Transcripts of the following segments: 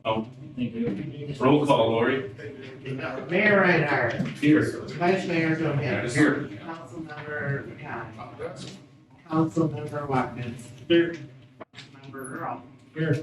Oh, roll call, Lori. Mayor Reinhardt. Here. Vice Mayor Johannes. Here. Councilmember McCown. Councilmember Watkins. Here. Member Earl. Here.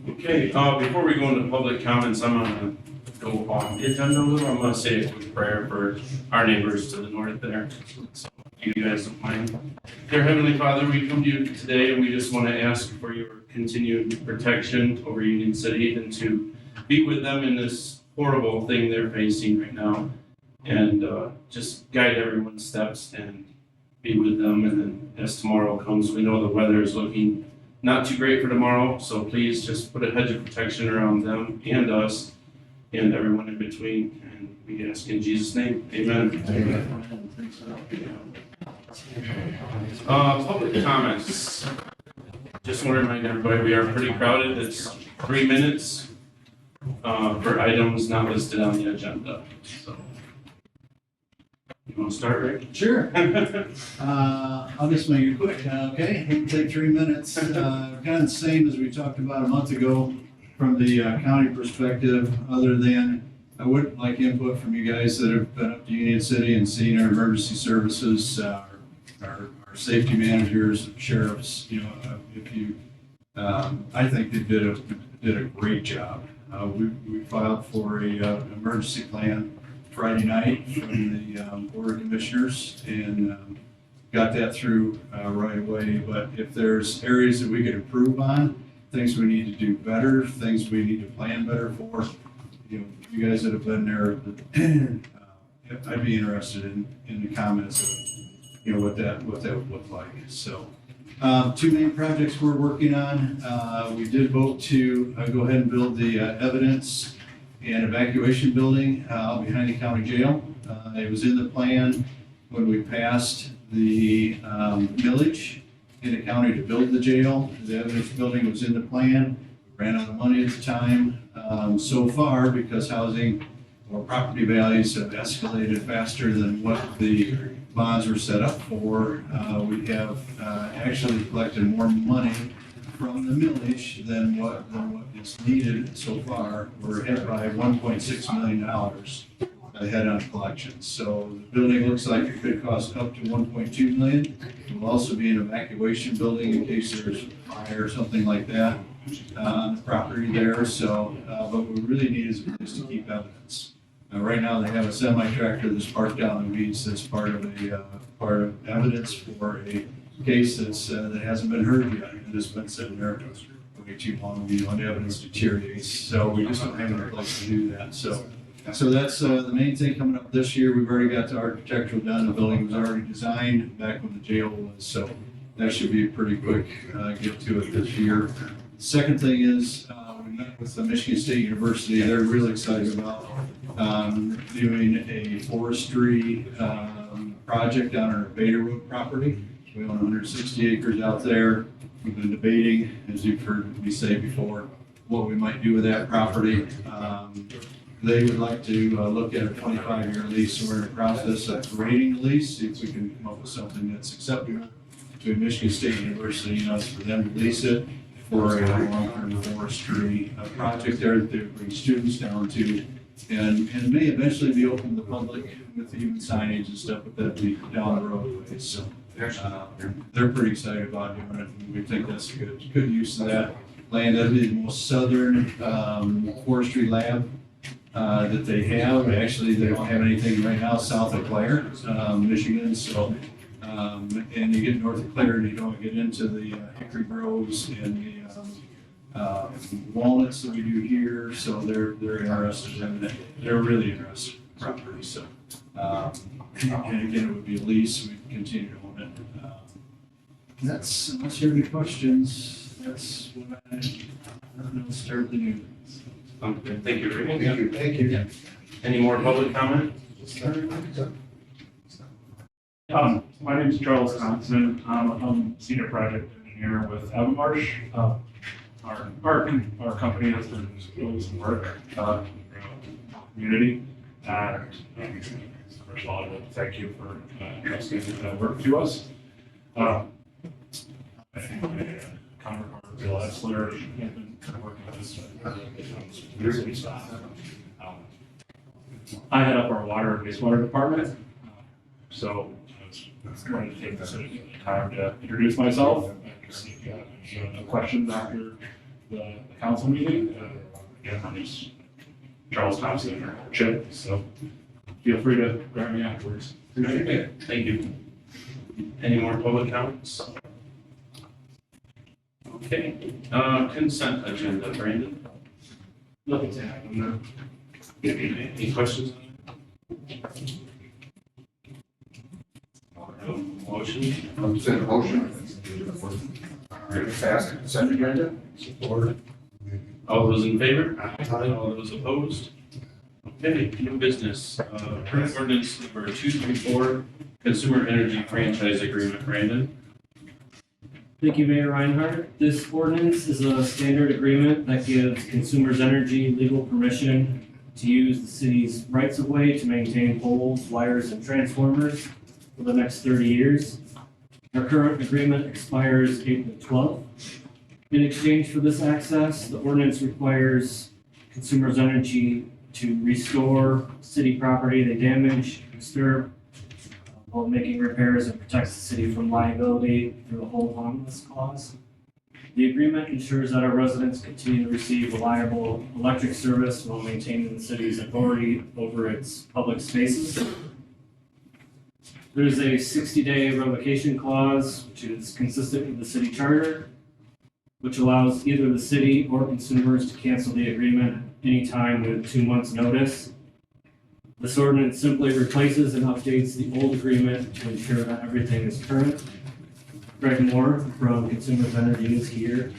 Okay, before we go into public comments, I'm gonna go off the agenda a little. I'm gonna say a quick prayer for our neighbors to the north there. So if you guys don't mind. Dear Heavenly Father, we come to you today and we just want to ask for your continued protection over Union City and to be with them in this horrible thing they're facing right now. And just guide everyone's steps and be with them. And then as tomorrow comes, we know the weather is looking not too great for tomorrow, so please just put a hedge of protection around them and us and everyone in between. And we ask in Jesus' name, amen. Public comments. Just want to remind everybody, we are pretty crowded. It's 3 minutes for items not listed on the agenda. So, you want to start, Rick? Sure. I'll just make it quick, okay? It'll take 3 minutes. Kind of the same as we talked about a month ago from the county perspective, other than I would like input from you guys that have been up to Union City and seen our emergency services, our safety managers, sheriffs, you know, if you, I think they did a great job. We filed for a emergency plan Friday night from the Board of Commissioners and got that through right away. But if there's areas that we could improve on, things we need to do better, things we need to plan better for, you know, you guys that have been there, I'd be interested in the comments of, you know, what that would look like. So, 2 main projects we're working on. We did vote to go ahead and build the evidence and evacuation building behind the county jail. It was in the plan when we passed the millage in the county to build the jail. The evidence building was in the plan. We ran out of money at the time. So far, because housing or property values have escalated faster than what the bonds were set up for, we have actually collected more money from the millage than what is needed so far. We're ahead by $1.6 million ahead on collections. So the building looks like it could cost up to $1.2 million. It will also be an evacuation building in case there's fire or something like that on the property there. So, but what we really need is a place to keep evidence. Right now, they have a semi-tractor that's parked out in the weeds that's part of evidence for a case that hasn't been heard yet. And it's been sitting there way too long, you know, and evidence deteriorates. So we just don't have a place to do that. So that's the main thing coming up this year. We've already got the architectural done. The building was already designed back when the jail was. So that should be a pretty quick get to it this year. Second thing is we met with the Michigan State University. They're really excited about doing a forestry project on our Beta Road property. We own 160 acres out there. We've been debating, as you've heard me say before, what we might do with that property. They would like to look at a 25-year lease. So we're in the process of grading the lease, see if we can come up with something that's acceptable to Michigan State University, you know, for them to lease it for a long-term forestry project there that they would bring students down to. And it may eventually be open to the public with even signage and stuff, but that'd be down the road. So they're pretty excited about doing it. And we think that's a good use of that land. That'd be the most southern forestry lab that they have. Actually, they don't have anything right now south of Clare, Michigan. So, and you get north of Clare and you don't get into the hickory groves and the walnuts that we do here. So they're interested in it. They're really interested in the property. So, and again, it would be a lease. We'd continue to own it. That's, unless you have any questions, that's what I don't know. Start the new. Okay, thank you, Rick. Thank you. Any more public comment? My name is Charles Thompson. I'm senior project engineer with Avamarsh. Our company has been doing some work throughout the community, and first of all, I want to thank you for entrusting that work to us. I think my counterparts Bill Etzler, and been working with city staff. I head up our water and wastewater department, so I was going to take this time to introduce myself and see if you have any questions after the council meeting. Again, I'm just Charles Thompson or Chip, so feel free to grab me afterwards. Okay, thank you. Any more public comments? Okay, consent agenda, Brandon? Nothing to add on Any questions? Motion? Consent motion. Pass consent agenda. Support. All those in favor? Aye. All those opposed? Okay, new business, ordinance number 234, consumer energy franchise agreement, Brandon. Thank you, Mayor Reinhardt. This ordinance is a standard agreement that gives Consumers Energy legal permission to use the city's rights-of-way to maintain poles, wires, and transformers for the next 30 years. Our current agreement expires April 12th. In exchange for this access, the ordinance requires Consumers Energy to restore city property they damage, disturb, while making repairs, and protects the city from liability through a hold harmless clause. The agreement ensures that our residents continue to receive reliable electric service while maintaining the city's authority over its public spaces. There is a 60-day revocation clause, which is consistent with the city charter, which allows either the city or consumers to cancel the agreement anytime with 2 months' notice. This ordinance simply replaces and updates the old agreement to ensure that everything is current. Greg Moore from Consumers Energy is here.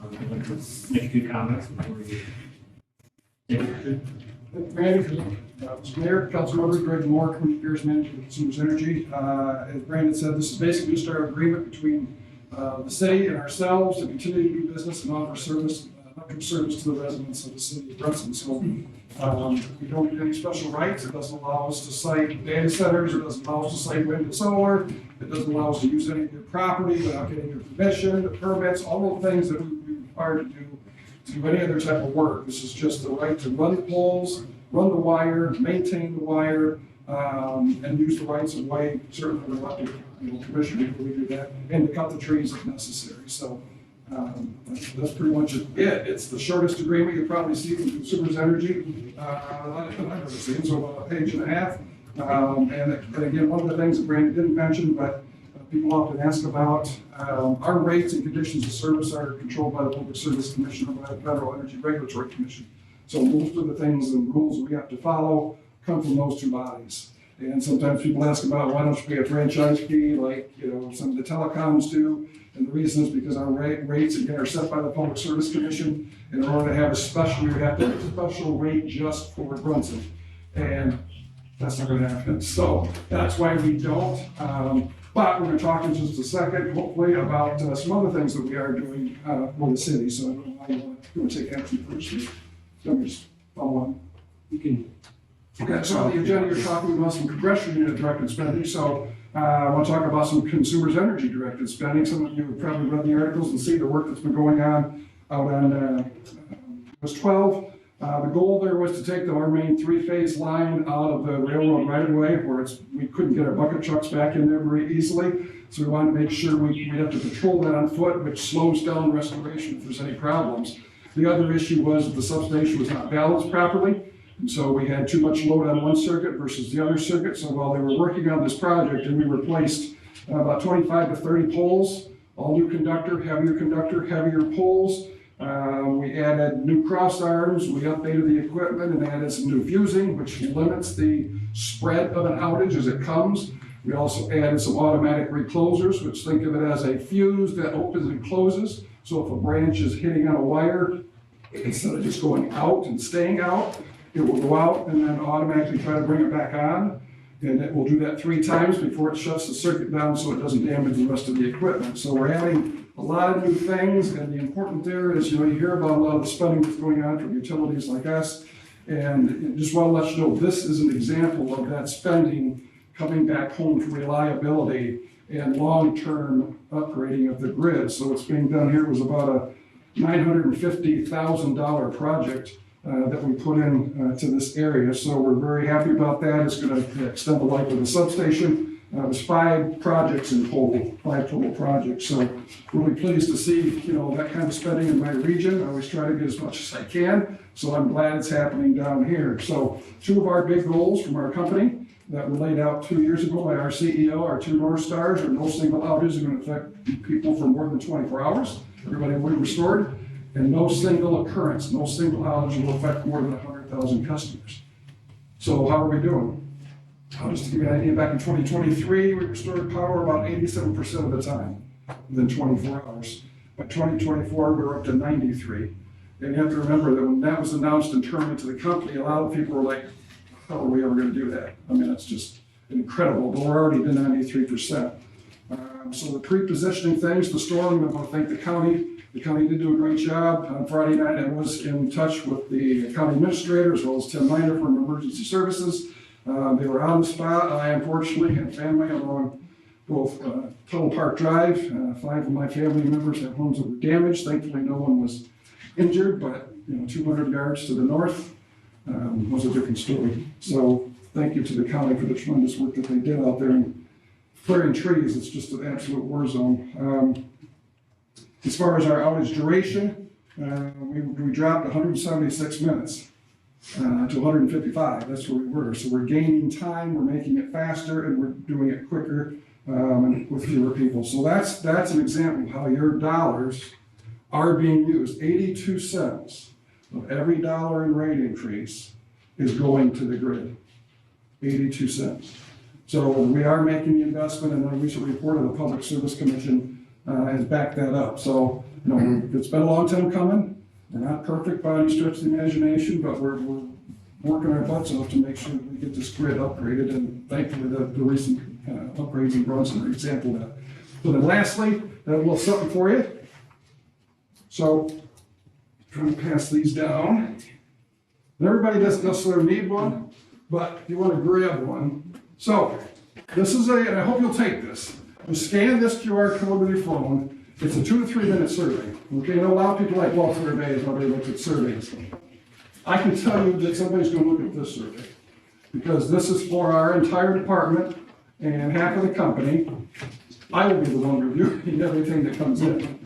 I'd like to make a few comments before we take action. Mr. Mayor, council members, Greg Moore, Community Affairs Manager with Consumers Energy. As Brandon said, this is basically just our agreement between the city and ourselves to continue to do business and offer service, electric service to the residents of the city of Bronson. So we don't get any special rights. It doesn't allow us to site data centers. It doesn't allow us to site wind and solar. It doesn't allow us to use any of your property without getting your permission, the permits, all the things that we require to do any other type of work. This is just the right to run the poles, run the wire, maintain the wire, and use the rights of way, certainly the electric commission before we do that, and to cut the trees if necessary. So that's pretty much it. It's the shortest agreement you'll probably see from Consumers Energy that I've ever seen, so about a page and a half. And again, one of the things that Brandon didn't mention, but people often ask about, our rates and conditions of service are controlled by the Public Service Commission or by the Federal Energy Regulatory Commission. So most of the things and rules we have to follow come from those two bodies. And sometimes people ask about, why don't you pay a franchise fee like, some of the telecoms do? And the reason is because our rates again are set by the Public Service Commission. In order to have a special, we would have to have a special rate just for Bronson. And that's not going to happen. So that's why we don't. But we're going to talk in just a second, hopefully, about some other things that we are doing for the city. So I don't know how you want to take action first. Let me just follow on. You can. Okay, so on the agenda, you're talking about some congressional unit directed spending. So I want to talk about some Consumers Energy directed spending. Some of you have probably read the articles and see the work that's been going on out on US 12. The goal there was to take our main three-phase line out of the railroad right-of-way where we couldn't get our bucket trucks back in there very easily. So we wanted to make sure we'd have to patrol that on foot, which slows down restoration if there's any problems. The other issue was that the substation was not balanced properly. And so we had too much load on one circuit versus the other circuit. So while they were working on this project, and we replaced about 25 to 30 poles, all new conductor, heavier poles. We added new cross arms, we updated the equipment and added some new fusing, which limits the spread of an outage as it comes. We also added some automatic reclosers, which think of it as a fuse that opens and closes. So if a branch is hitting on a wire, instead of just going out and staying out, it will go out and then automatically try to bring it back on. And it will do that 3 times before it shuts the circuit down so it doesn't damage the rest of the equipment. So we're adding a lot of new things, and the important there is, you hear about a lot of the spending that's going on from utilities like us. And just want to let you know, this is an example of that spending coming back home for reliability and long-term upgrading of the grid. So what's being done here was about $950,000 project that we put in to this area. So we're very happy about that. It's going to extend the life of the substation. There's 5 projects in total, 5 total projects. So really pleased to see, that kind of spending in my region. I always try to get as much as I can. So I'm glad it's happening down here. So 2 of our big goals from our company that were laid out 2 years ago by our CEO, our 2 North Stars, are no single outage is going to affect people for more than 24 hours. Everybody will be restored. And no single occurrence, no single outage will affect more than 100,000 customers. So how are we doing? Just to give you an idea, back in 2023, we restored power about 87% of the time within 24 hours. By 2024, we were up to 93. And you have to remember that when that was announced and turned into the company, a lot of people were like, how are we ever going to do that? I mean, that's just incredible, but we're already to 93%. So the pre-positioning things, the storm, I want to thank the county. The county did do a great job. On Friday night, I was in touch with the county administrator as well as Tim Miner from Emergency Services. They were on the spot. I unfortunately had family along both Tuttle Park Drive. 5 of my family members have homes that were damaged. Thankfully, no one was injured, but 200 yards to the north was a different story. So thank you to the county for the tremendous work that they did out there in clearing trees. It's just an absolute war zone. As far as our outage duration, we dropped 176 minutes to 155. That's where we were. So we're gaining time, we're making it faster, and we're doing it quicker and with fewer people. So that's an example of how your dollars are being used. 82 cents of every dollar in rate increase is going to the grid. 82 cents. So we are making the investment, and a recent report of the Public Service Commission has backed that up. So, it's been a long time coming. We're not perfect by any stretch of the imagination, but we're working our butts off to make sure that we get this grid upgraded, and thankfully the recent upgrades in Bronson are an example of that. So then lastly, a little something for you. So, trying to pass these down. And everybody doesn't necessarily need one, but if you want to grab one. So, this is and I hope you'll take this. You scan this QR code with your phone. It's a 2 to 3 minute survey. Okay, and a lot of people like, well, surveys, nobody looks at surveys. I can tell you that somebody's going to look at this survey because this is for our entire department and half of the company. I will be the one reviewing everything that comes in.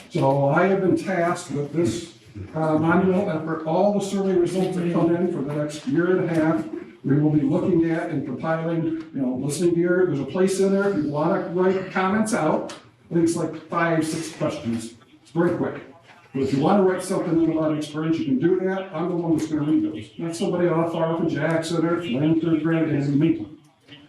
So I have been tasked with this monumental effort. All the survey results that come in for the next year and a half, we will be looking at and compiling, listening to there's a place in there if you want to write comments out. I think it's like 5, 6 questions. It's very quick. But if you want to write something in about experience, you can do that. I'm the one that's going to read those. Not somebody off far from Jackson or Flint or Grand in Maitland.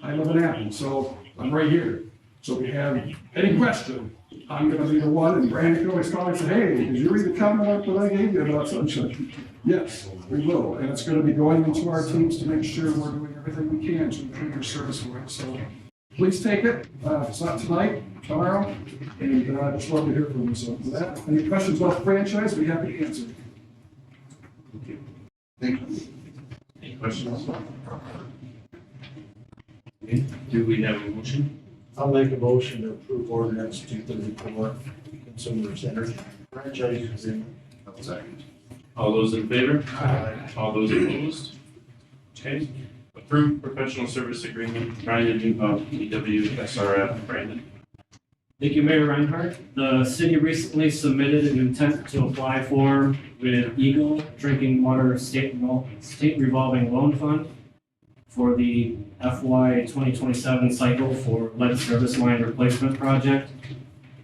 I live in Athens, so I'm right here. So if you have any question, I'm going to be the one, and Brandon can always call me and say, hey, did you read the comment that I gave you about sunshine? Yes, we will. And it's going to be going into our teams to make sure we're doing everything we can to improve your service for it. So please take it. If it's not tonight, tomorrow. And I just love to hear from you. So with that, any questions about the franchise, we'd be happy to answer. Thank you. Any questions? Okay, do we have a motion? I'll make a motion to approve ordinance 234, consumers energy franchise agreement. Second. All those in favor? Aye. All those opposed? Okay. Approved professional service agreement, Brian Newhoff, EW SRF, Brandon. Thank you, Mayor Reinhardt. The city recently submitted an intent to apply form with Eagle Drinking Water State Revolving Loan Fund for the FY 2027 cycle for lead service line replacement project.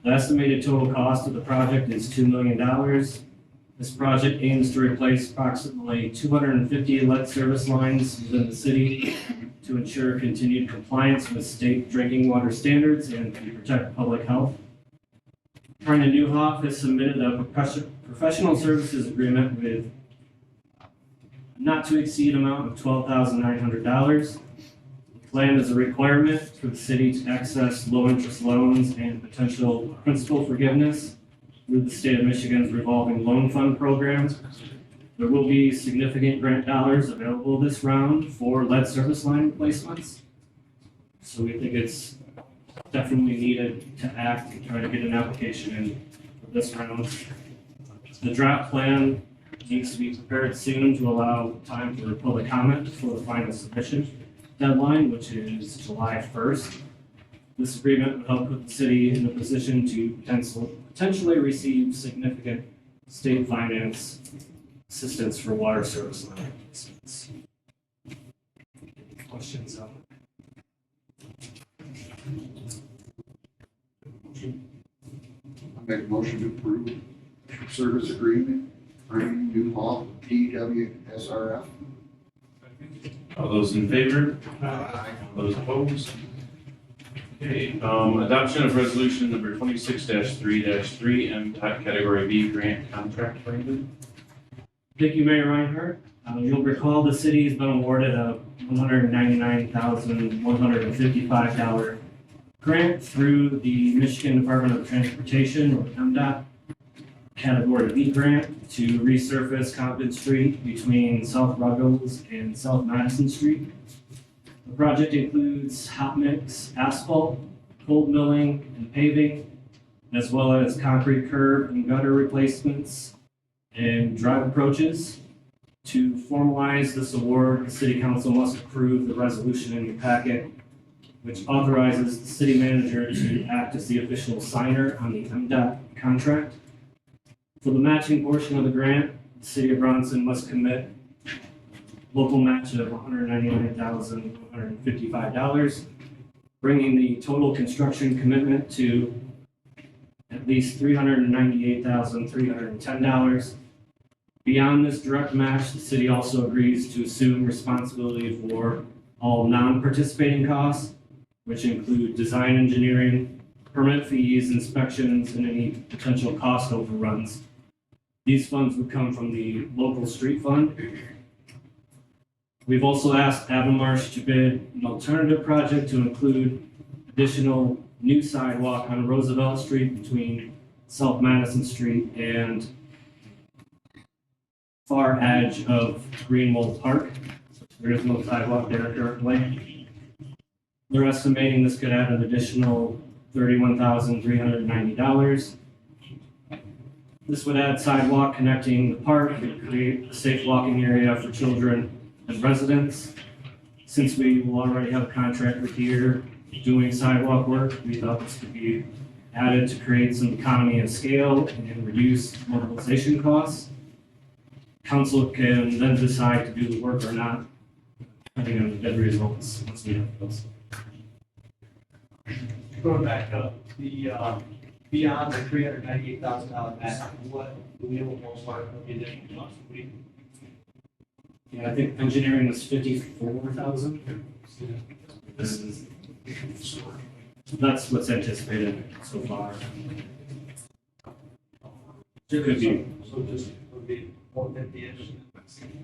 The estimated total cost of the project is $2 million. This project aims to replace approximately 250 lead service lines within the city to ensure continued compliance with state drinking water standards and to protect public health. Brendan Newhoff has submitted a professional services agreement with a not to exceed amount of $12,900. The plan is a requirement for the city to access low interest loans and potential principal forgiveness through the state of Michigan's revolving loan fund program. There will be significant grant dollars available this round for lead service line replacements. So we think it's definitely needed to act and try to get an application in for this round. The draft plan needs to be prepared soon to allow time for public comment for the final submission deadline, which is July 1st. This agreement would help put the city in a position to potentially receive significant state finance assistance for water service line replacements. Questions on I make a motion to approve service agreement for New Hall PWSRF. All those in favor? Aye. All those opposed? Okay, adoption of resolution number 26-3-3, MDOT Category B grant contract Brandon. Thank you, Mayor Reinhardt. You'll recall the city has been awarded a $199,155 grant through the Michigan Department of Transportation, or MDOT, Category B grant to resurface Compton Street between South Ruggles and South Madison Street. The project includes hot mix asphalt, cold milling, and paving, as well as concrete curb and gutter replacements and drive approaches. To formalize this award, the city council must approve the resolution in your packet, which authorizes the city manager to act as the official signer on the MDOT contract. For the matching portion of the grant, the city of Bronson must commit local match of $199,155, bringing the total construction commitment to at least $398,310. Beyond this direct match, the city also agrees to assume responsibility for all non-participating costs, which include design engineering, permit fees, inspections, and any potential cost overruns. These funds would come from the local street fund. We've also asked Avamarsh to bid an alternative project to include additional new sidewalk on Roosevelt Street between South Madison Street and far edge of Greenwald Park. There is no sidewalk there currently. They're estimating this could add an additional $31,390. This would add sidewalk connecting the park and create a safe walking area for children and residents. Since we will already have a contractor here doing sidewalk work, we thought this could be added to create some economy of scale and reduce mobilization costs. Council can then decide to do the work or not, depending on the bid results once we have those. Going back up, the, beyond the $398,000 match, what do we have a ballpark of the additional cost? Yeah, I think engineering was 54,000. That's what's anticipated so far. It could be. So just would be 150-ish.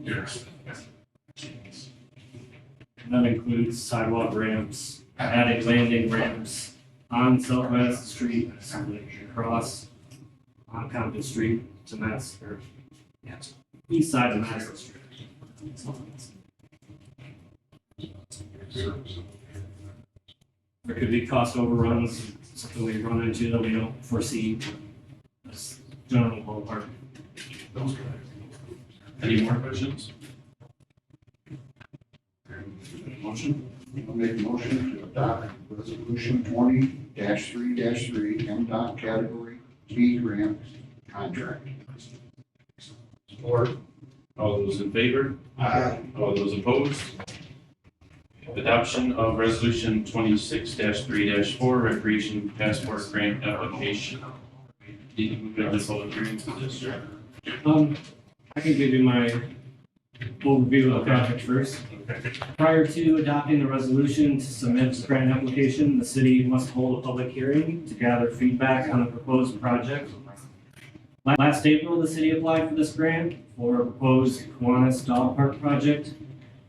Yes. That includes sidewalk ramps, adding landing ramps on South Madison Street, so they can cross on Compton Street to Madison, or, yeah, east side of Madison Street. There could be cost overruns, something we run into that we don't foresee. That's general ballpark. Any more questions? Motion? I'll make a motion to adopt resolution 20-3-3 MDOT Category B grant contract. Support. All those in favor? Aye. All those opposed? Adoption of resolution 26-3-4, recreation passport grant application. Need to move into public hearing for this, sir? I can give you my overview of the project first. Prior to adopting the resolution to submit the grant application, the city must hold a public hearing to gather feedback on the proposed project. Last April, the city applied for this grant for a proposed Kiwanis Dog Park project.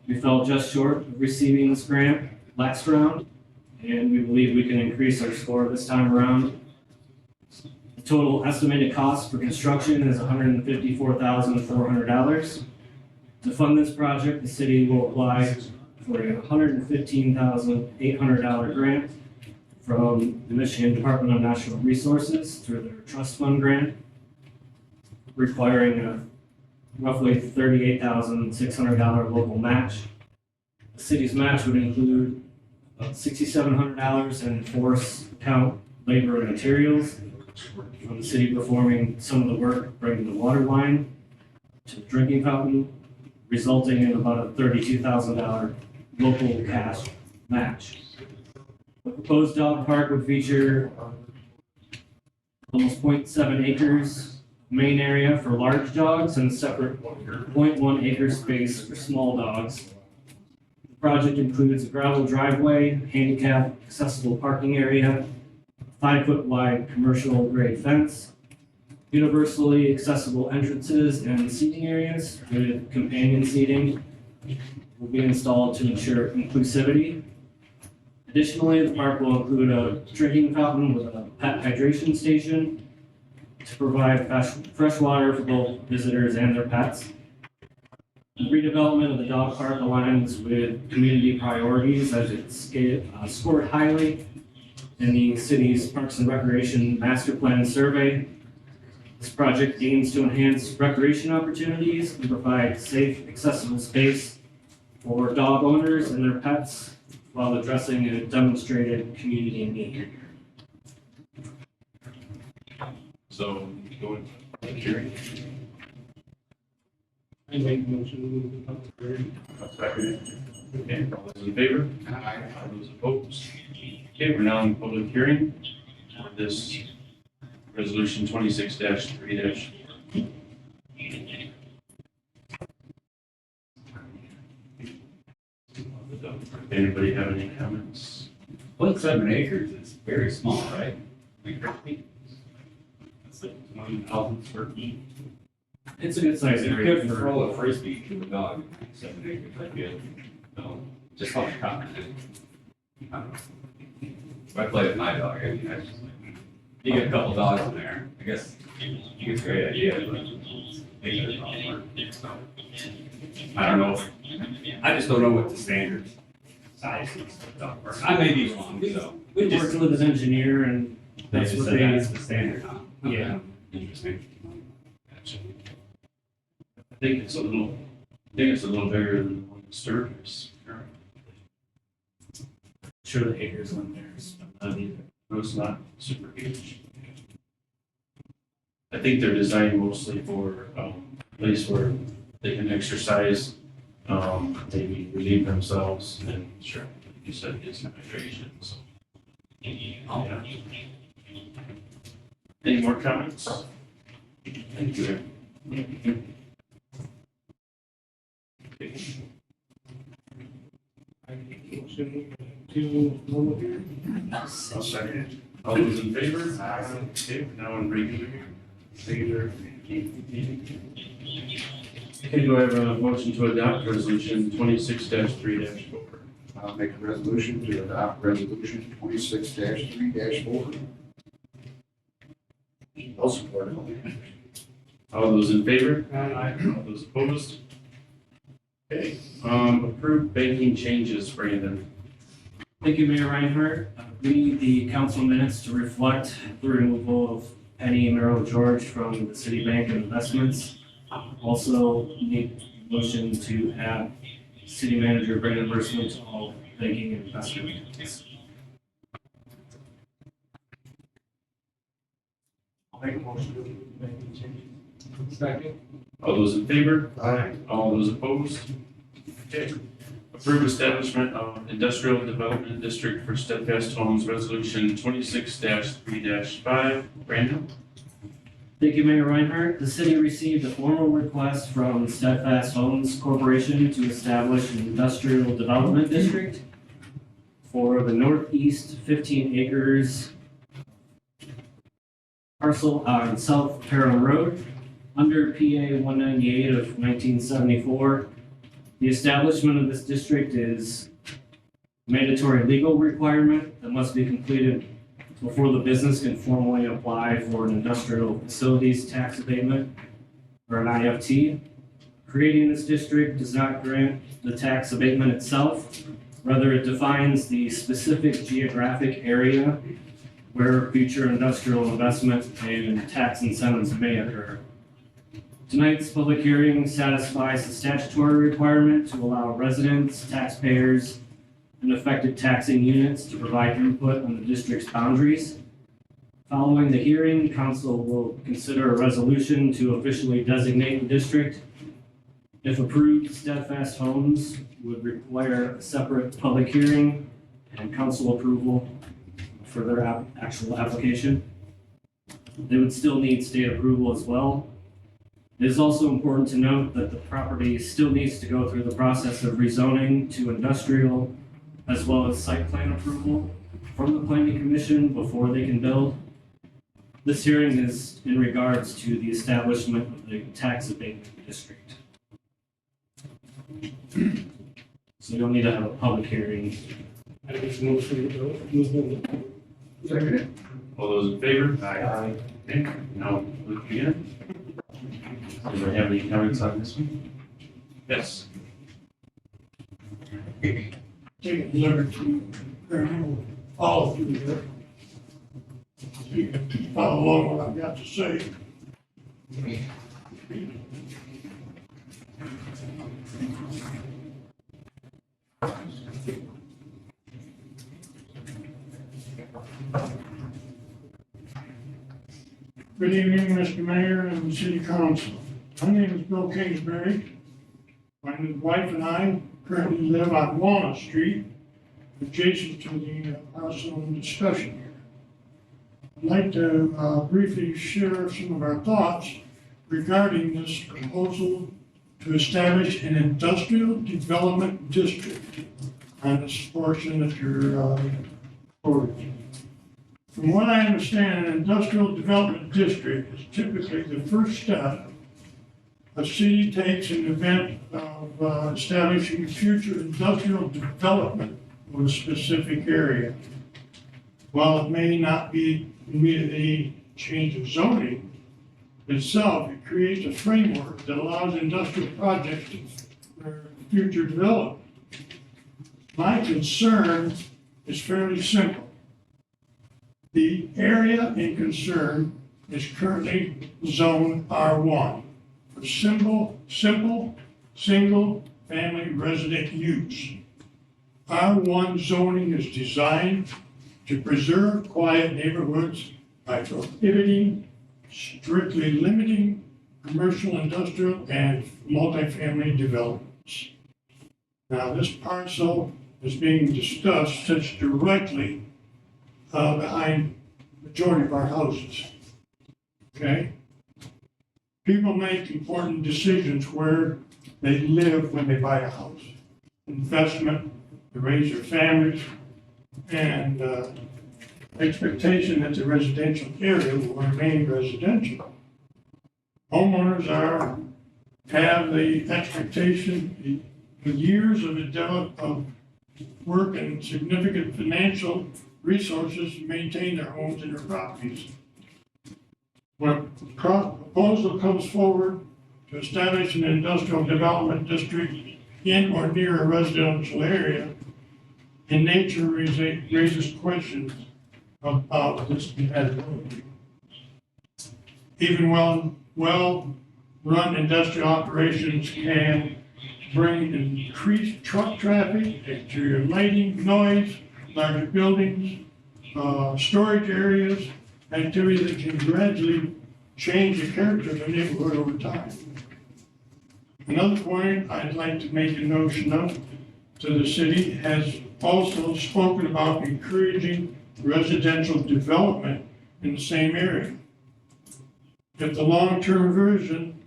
We fell just short of receiving this grant last round, and we believe we can increase our score this time around. The total estimated cost for construction is $154,400. To fund this project, the city will apply for a $115,800 grant from the Michigan Department of Natural Resources through their trust fund grant. requiring a roughly $38,600 local match. The city's match would include $6,700 in force, count, labor, and materials, from the city performing some of the work bringing the water line to the drinking fountain, resulting in about a $32,000 local cash match. The proposed dog park would feature almost 0.7 acres main area for large dogs and a separate 0.1 acre space for small dogs. The project includes a gravel driveway, handicap accessible parking area, 5-foot wide commercial grade fence, universally accessible entrances and seating areas with companion seating will be installed to ensure inclusivity. Additionally, the park will include a drinking fountain with a pet hydration station to provide fresh water for both visitors and their pets. The redevelopment of the dog park aligns with community priorities as it's scored highly in the city's Parks and Recreation Master Plan survey. This project aims to enhance recreation opportunities and provide safe, accessible space for dog owners and their pets while addressing a demonstrated community need. So, go into public hearing. I make a motion to move the public hearing. I'll second it. Okay, all those in favor? Aye. All those opposed? Okay, we're now in public hearing for this resolution 26-3-. Anybody have any comments? 0.7 acres is very small, right? It's like 1,000 square feet. It's a good size You area could for throw a frisbee to a dog in 7 acres, I feel. No, just how much cotton it is. I don't know. If I play with my dog, I mean, I just like, you get a couple dogs in there, I guess, it's a great idea, but they should probably work. So, I don't know. I just don't know what the standard size is of the dog park. I may be wrong, so. We worked with an engineer and They that's just what said they, that's the standard, huh? Okay. Yeah. Interesting. Gotcha. I think it's a little bigger than the one in Sturgis. sure the acres on there is not either. No, it's not super huge. I think they're designed mostly for a place where they can exercise, maybe relieve themselves, and sure, like you said, get some hydration, so. Yeah. Any more comments? Thank you. Okay. I'll second. All those in favor? Okay, now in regular. Okay, do I have a motion to adopt resolution 26-3-4? I'll make a resolution to adopt resolution 26-3-4. I'll support it. All those in favor? All those opposed? Okay, approved banking changes, Brandon. Thank you, Mayor Reinhardt. We need the council minutes to reflect the removal of Penny and Merrill George from the City Bank and Investments. Also need motion to add City Manager Brandon Bursman to all banking and investment meetings. I'll make a motion to make the changes. Second. All those in favor? Aye. All those opposed? Okay. Approve establishment of industrial development district for Steadfast Homes, resolution 26-3-5. Brandon? Thank you, Mayor Reinhardt. The city received a formal request from Steadfast Homes Corporation to establish an industrial development district for the northeast 15 acres parcel on South Peril Road under PA 198 of 1974. The establishment of this district is a mandatory legal requirement that must be completed before the business can formally apply for an industrial facilities tax abatement or an IFT. Creating this district does not grant the tax abatement itself. Rather, it defines the specific geographic area where future industrial investment and tax incentives may occur. Tonight's public hearing satisfies the statutory requirement to allow residents, taxpayers, and affected taxing units to provide input on the district's boundaries. Following the hearing, council will consider a resolution to officially designate the district. If approved, Steadfast Homes would require a separate public hearing and council approval for their actual application. They would still need state approval as well. It is also important to note that the property still needs to go through the process of rezoning to industrial as well as site plan approval from the planning commission before they can build. This hearing is in regards to the establishment of the tax abatement district. So you'll need to have a public hearing. Second. All those in favor? Aye. Okay, now, look again. Does anyone have any comments on this one? Yes. Take liberty, all of you there. So you can follow along what I've got to say. Good evening, Mr. Mayor and the City Council. My name is Bill Kingsbury. My wife and I currently live on Walnut Street, adjacent to the parcel in discussion here. I'd like to briefly share some of our thoughts regarding this proposal to establish an industrial development district on this portion that you're quoting. From what I understand, an industrial development district is typically the first step a city takes in the event of establishing future industrial development of a specific area. While it may not be immediately change of zoning itself, it creates a framework that allows industrial projects for future development. My concern is fairly simple. The area in concern is currently zone R1 for simple, single-family resident use. R1 zoning is designed to preserve quiet neighborhoods by prohibiting, strictly limiting commercial, industrial, and multifamily developments. Now, this parcel is being discussed sits directly behind the majority of our houses. Okay? People make important decisions where they live when they buy a house. Investment, to raise their families, and expectation that the residential area will remain residential. Homeowners have the expectation, the years of work and significant financial resources to maintain their homes and their properties. When a proposal comes forward to establish an industrial development district in or near a residential area, in nature raises questions about this compatibility. Even well-run industrial operations can bring increased truck traffic, exterior lighting, noise, larger buildings, storage areas, activity that can gradually change the character of the neighborhood over time. Another point I'd like to make a notion of to the city has also spoken about encouraging residential development in the same area. If the long-term version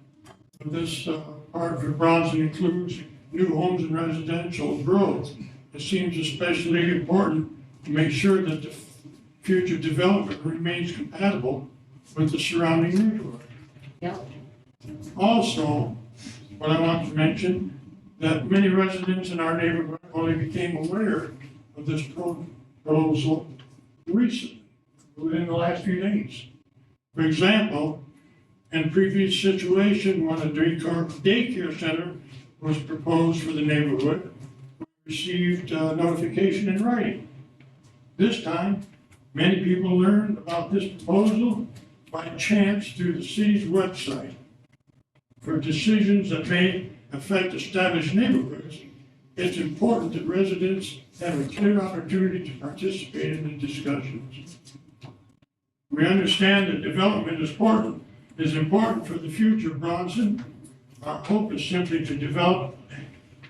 of this part for Bronson includes new homes and residential growth, it seems especially important to make sure that the future development remains compatible with the surrounding neighborhood. Yep. Also, what I want to mention, that many residents in our neighborhood only became aware of this proposal recently, within the last few days. For example, in previous situation, when a daycare center was proposed for the neighborhood, we received notification in writing. This time, many people learned about this proposal by chance through the city's website. for decisions that may affect established neighborhoods, it's important that residents have a clear opportunity to participate in the discussions. We understand that development is important for the future of Bronson. Our hope is simply to develop,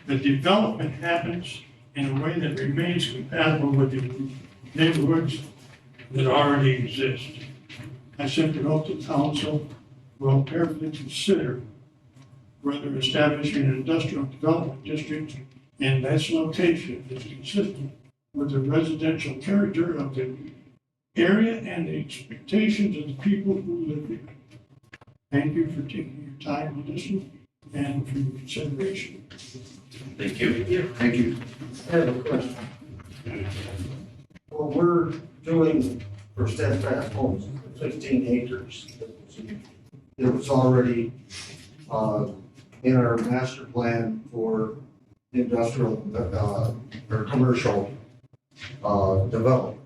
the development happens in a way that remains compatible with the neighborhoods that already exist. I simply hope the council will carefully consider whether establishing an industrial development district in this location is consistent with the residential character of the area and the expectations of the people who live there. Thank you for taking your time to listen and for your consideration. Thank you. Thank you. I have a question. What we're doing for steadfast homes, 15 acres, it was already in our master plan for industrial or commercial development.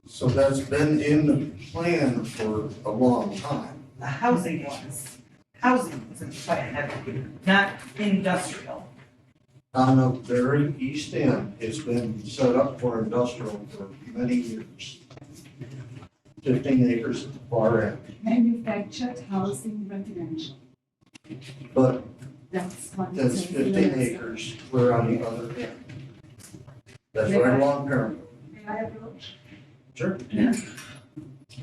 So that's been in the plan for a long time. The housing was in plan, not industrial. On the very east end, it's been set up for industrial for many years. 15 acres at the far end. Manufactured housing residential. But That's what. it that's says. 15 acres, we're on the other end. That's right along Paramount. May I approach? Sure.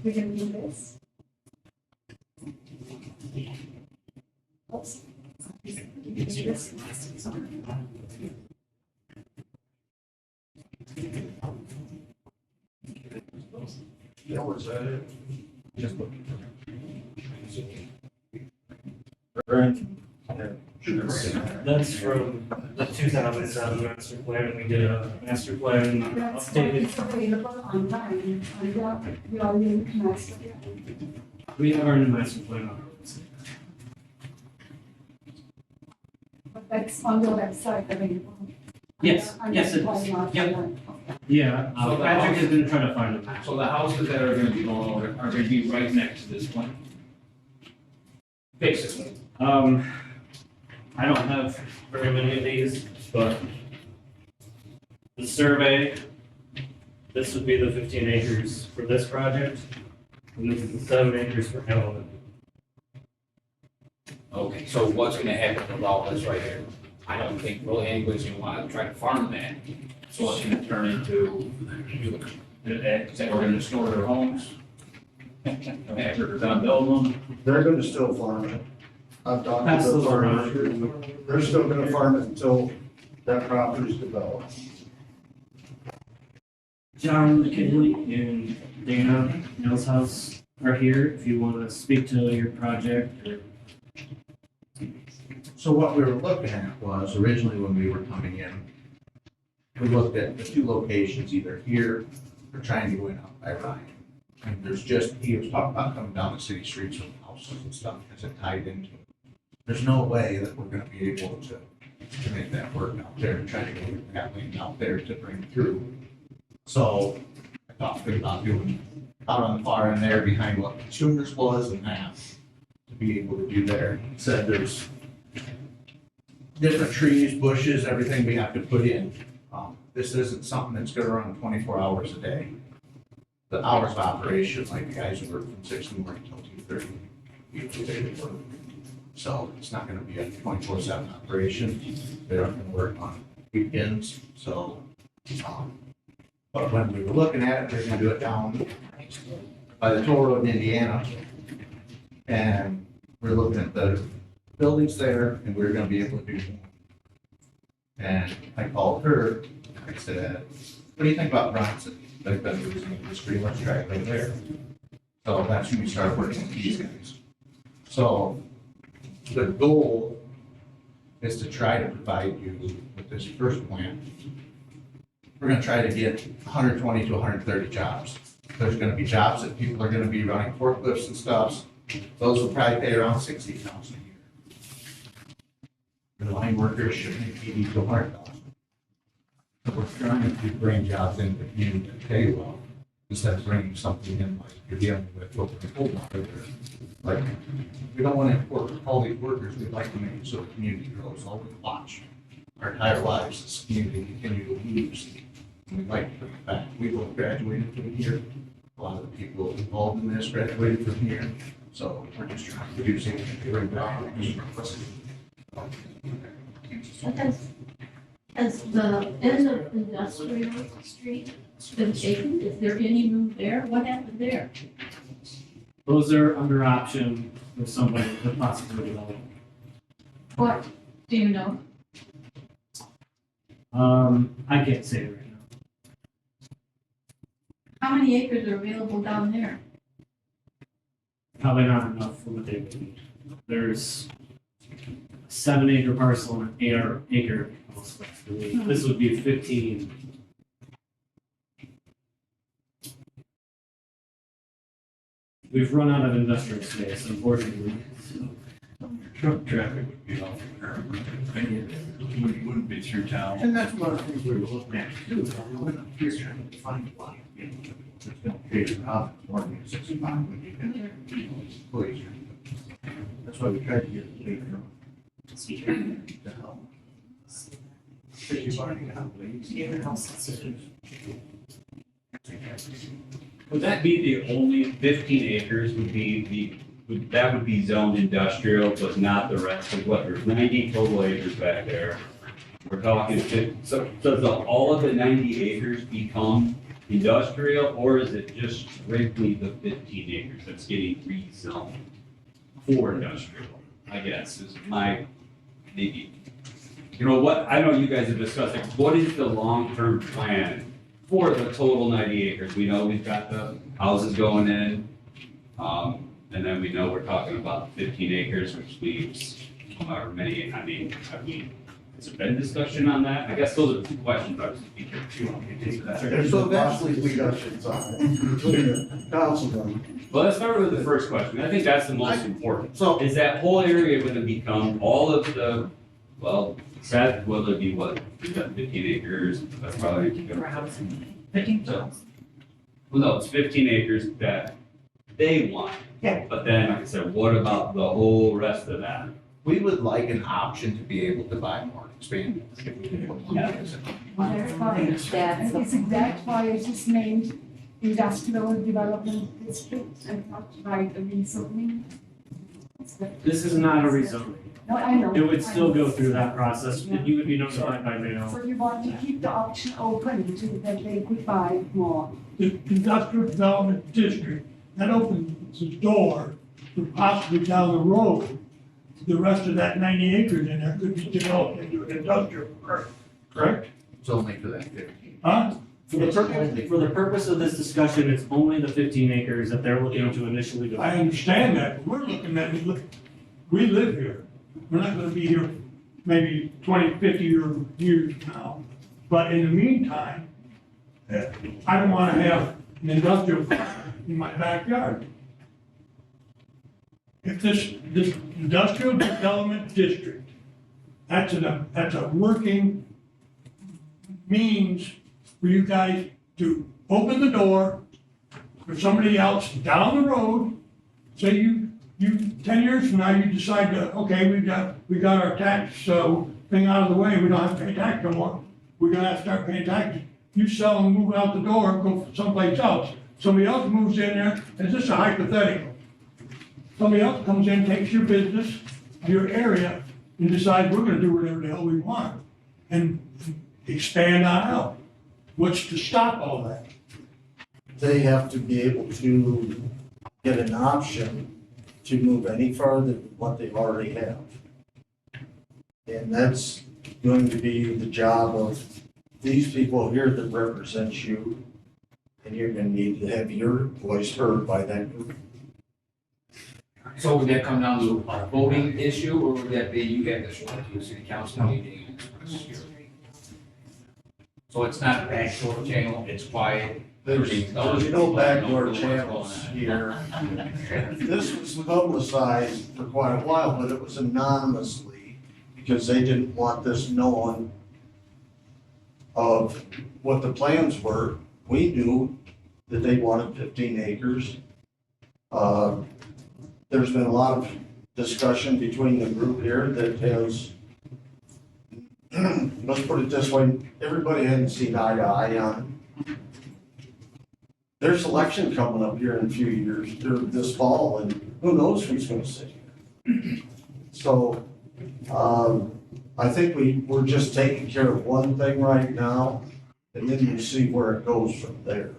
We can do this. Oops. Yeah, where's that at? Just looking. That's from the 2007 master plan. We did a master plan That's what is updated. available online, on your link master plan. We have our new master plan on our website. But that's on your website available. Yes, Under- yes, it under is. master Yep. plan. Yeah, So the Patrick house- has been trying to find a match. So the houses that are gonna be going over are gonna be right next to this one? Basically. I don't have very many of these, but the survey, this would be the 15 acres for this project, and this is the 7 acres for Element. Okay, so what's gonna happen with all this right here? I don't think really anybody's gonna wanna try to farm that. So it's gonna turn into, that we're gonna store their homes. After they're done building them. They're gonna still farm it. I've talked Pass to the those around. farmers. They're still gonna farm it until that property's developed. John McKinley and Dana Nels House are here if you want to speak to your project. So what we were looking at was originally when we were coming in, we looked at the two locations, either here or trying to go in up by Ryan. And there's just, he was talking about coming down the city streets with houses and stuff as it tied into it. There's no way that we're gonna be able to make that work out there, and trying to get that lane out there to bring through. So I thought about doing out on the far end there behind what consumers was and that, to be able to do there. He said there's different trees, bushes, everything we have to put in. This isn't something that's gonna run 24 hours a day. The hours of operation, like the guys work from 6 in the morning till 2:30. Usually they work. So it's not gonna be a 24/7 operation. They're not gonna work on weekends, so, but when we were looking at it, they're gonna do it down by the toll road in Indiana. And we're looking at the buildings there, and we're gonna be able to do more. And I called her, I said, what do you think about Bronson? They've been using this pretty much right over there. So that's when we started working with these guys. So the goal is to try to provide you with this first plan. We're gonna try to get 120 to 130 jobs. There's gonna be jobs that people are gonna be running forklifts and stuff. Those will probably pay around 60,000 a year. The line workers should make 80 to 100,000. So we're trying to bring jobs into the community that pay well. instead of bringing something in like you're dealing with what we're told out there. Like, we don't want to import all these workers, we'd like to make it so the community grows, all we watch our entire lives, this community continue to lose. And we'd like to bring it back. We both graduated from here, a lot of the people involved in this graduated from here, so we're just trying to do something to bring back. Has the end of Industrial Street been taken? Is there any move there? What happened there? Those are under option with somebody to possibly develop. What, do you know? I can't say right now. How many acres are available down there? Probably not enough for what they would need. There's a 7-acre parcel and an 8-acre house. This would be 15. We've run out of industrial space, unfortunately. Truck traffic would be off the curb. Wouldn't be through town. And that's one of the things we were looking at too, we're not here trying to find a lot. It's gonna create a problem, more than 65 when you get employees. That's why we tried to get it away from. The help. But you've already got leads. Would that be the only 15 acres that would be zoned industrial, but not the rest of what, there's 90 total acres back there. We're talking, so does all of the 90 acres become industrial, or is it just strictly the 15 acres that's getting rezoned for industrial? I guess is my, maybe, you know what, I know you guys have discussed it, what is the long-term plan for the total 90 acres? We know we've got the houses going in, and then we know we're talking about 15 acres, which leaves however many, has there been discussion on that? I guess those are the two questions I was thinking too. There's so vastly discussions on it, between the councilman. Well, let's start with the first question. I think that's the most important. So, Is that whole area going to become all of the, well, will it be what, we've got 15 acres, that's probably. 15 So, well, no, it's 15 acres that they want. Yeah. But then, like I said, what about the whole rest of that? We would like an option to be able to buy more, expand. Well, that's fine. That's why it's just named Industrial Development District and not by the rezoning. This is not a rezoning. No, I know. It would still go through that process, and you would be notified by mail. So you want to keep the option open to that they could buy more. The industrial development district, that opens the door for possibly down the road, the rest of that 90 acres in there could be developed into an industrial park, correct? It's only for that 15. Huh? For the purpose of this discussion, it's only the 15 acres that they're looking to initially develop. I understand that, but we're looking at, we live here. We're not gonna be here maybe 20, 50 years from now. But in the meantime, I don't wanna have an industrial park in my backyard. If this industrial development district, that's a working means for you guys to open the door for somebody else down the road. Say you 10 years from now, you decide to, okay, we got our tax thing out of the way, we don't have to pay tax no more. We're gonna have to start paying taxes. You sell and move out the door and go someplace else. Somebody else moves in there, and this is a hypothetical. Somebody else comes in, takes your business, your area, and decides we're gonna do whatever the hell we want. And expand on out. What's to stop all that? they have to be able to get an option to move any farther than what they already have. And that's going to be the job of these people here that represent you. And you're gonna need to have your voice heard by that group. So would that come down to a voting issue, or would that be you get to show up to a city council meeting and express your? So it's not a backdoor channel, it's quiet. There's no backdoor channels here. This was publicized for quite a while, but it was anonymously because they didn't want this known of what the plans were. We knew that they wanted 15 acres. There's been a lot of discussion between the group here that has, let's put it this way, everybody hadn't seen eye to eye on it. There's election coming up here in a few years, this fall, and who knows who's gonna sit here. So, I think we're just taking care of one thing right now, and then you see where it goes from there.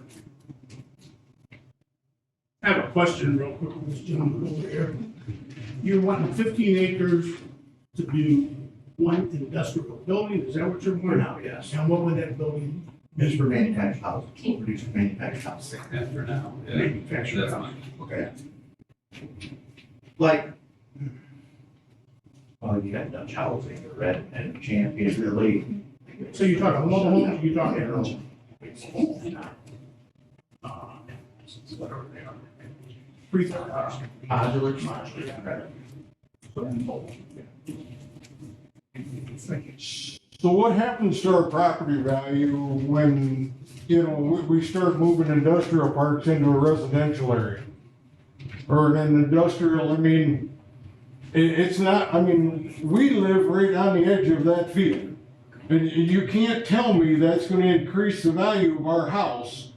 I have a question real quick with this gentleman over here. You're wanting 15 acres to do one industrial building, is that what you're wanting? now, yes. And what would that building It's for manufactured housing, we'll produce manufactured housing. Yeah, for now. Yeah. manufacture? That's fine. Okay. Like, well, you got Dutch housing, or Red and Champion, really. So you're talking mobile homes, you're talking? Whatever they are. Modular. Modular. So what happens to our property value when, you know, we start moving industrial parks into a residential area? Or an industrial, I mean, it's not, I mean, we live right on the edge of that field. And you can't tell me that's gonna increase the value of our house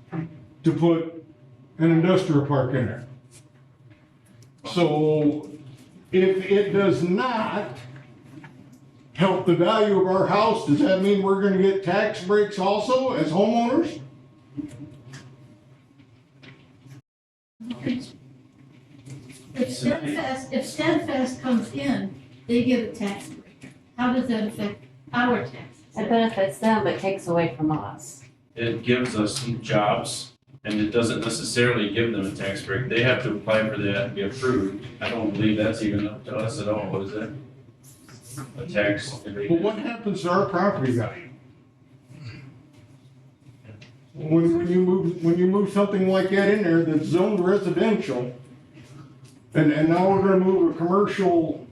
to put an industrial park in there. So if it does not help the value of our house, does that mean we're gonna get tax breaks also as homeowners? If Steadfast comes in, they get a tax break. How does that affect our taxes? It benefits them, but takes away from us. It gives us some jobs, and it doesn't necessarily give them a tax break. They have to apply for that and be approved. I don't believe that's even up to us at all, is it? A tax. But what happens to our property value? When you move something like that in there that's zoned residential, and now we're gonna move a commercial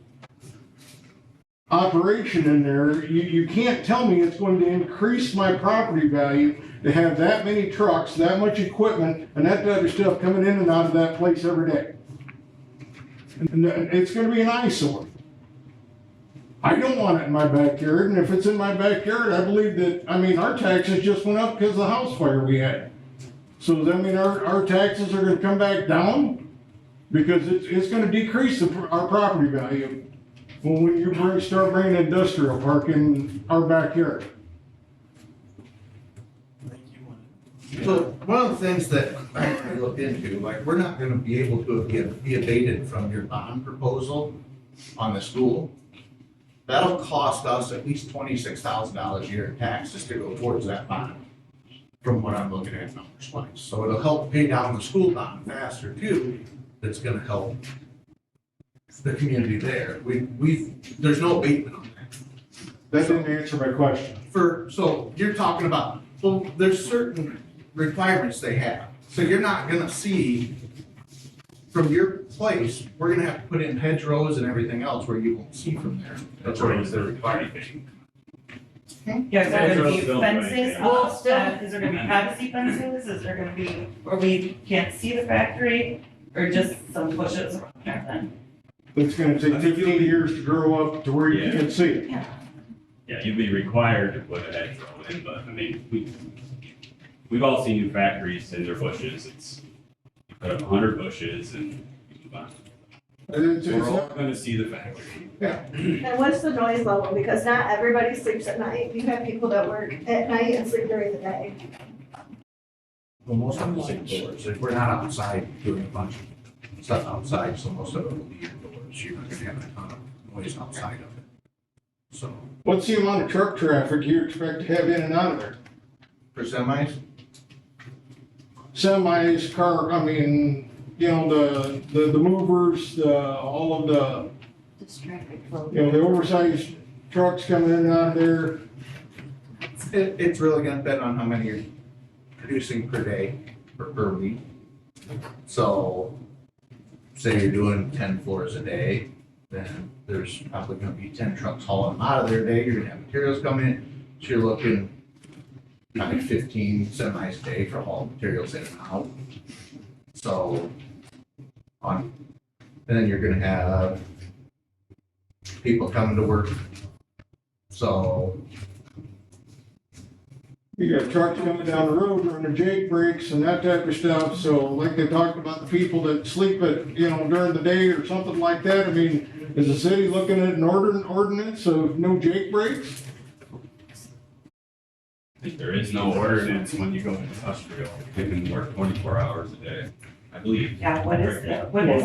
operation in there, you can't tell me it's going to increase my property value to have that many trucks, that much equipment, and that type of stuff coming in and out of that place every day. And it's gonna be an eyesore. I don't want it in my backyard, and if it's in my backyard, I believe that, I mean, our taxes just went up because of the house fire we had. So does that mean our taxes are gonna come back down? Because it's gonna decrease our property value when you start bringing an industrial park in our backyard. So one of the things that I looked into, like, we're not gonna be able to be abated from your bond proposal on the school. That'll cost us at least $26,000 a year in taxes to go towards that bond, from what I'm looking at numbers-wise. So it'll help pay down the school bond faster too. That's gonna help the community there. There's no abatement on that. That didn't answer my question. So you're talking about, well, there's certain requirements they have. So you're not gonna see, from your place, we're gonna have to put in hedgerows and everything else where you won't see from there. That's what is the required thing. Yeah, is there gonna be Hedgerows don't make fences it. off that, is there gonna be privacy fences, is there gonna be, where we can't see the factory? Or just some bushes around there then? It's gonna take 15 years to grow up to where you can see it. Yeah, you'd be required to put a hedgerow in, but I mean, we've all seen new factories in their bushes. It's, you put up 100 bushes and you move on. We're all gonna see the factory. And what's the noise level? Because not everybody sleeps at night. You have people that work at night and sleep during the day. Well, most of them are indoors. If we're not outside doing a bunch of stuff outside, so most of it will be indoors. You're not gonna have a ton of noise outside of it. So, What's the amount of truck traffic you expect to have in and out of there? for semis, Semis, car, I mean, you know, the movers, all of the, Just traffic flow. you know, the oversized trucks coming in and out of there. it's really gonna depend on how many you're producing per day or per week. So, say you're doing 10 floors a day, then there's probably gonna be 10 trucks hauling them out of their day. You're gonna have materials coming in, so you're looking probably 15 semis a day for all materials in and out. So, and then you're gonna have people coming to work. So, You got trucks coming down the road running Jake brakes and that type of stuff, so like they talked about the people that sleep at, during the day or something like that, I mean, is the city looking at an ordinance of no Jake brakes? There is no ordinance when you go industrial, you can work 24 hours a day, I believe. Yeah, what is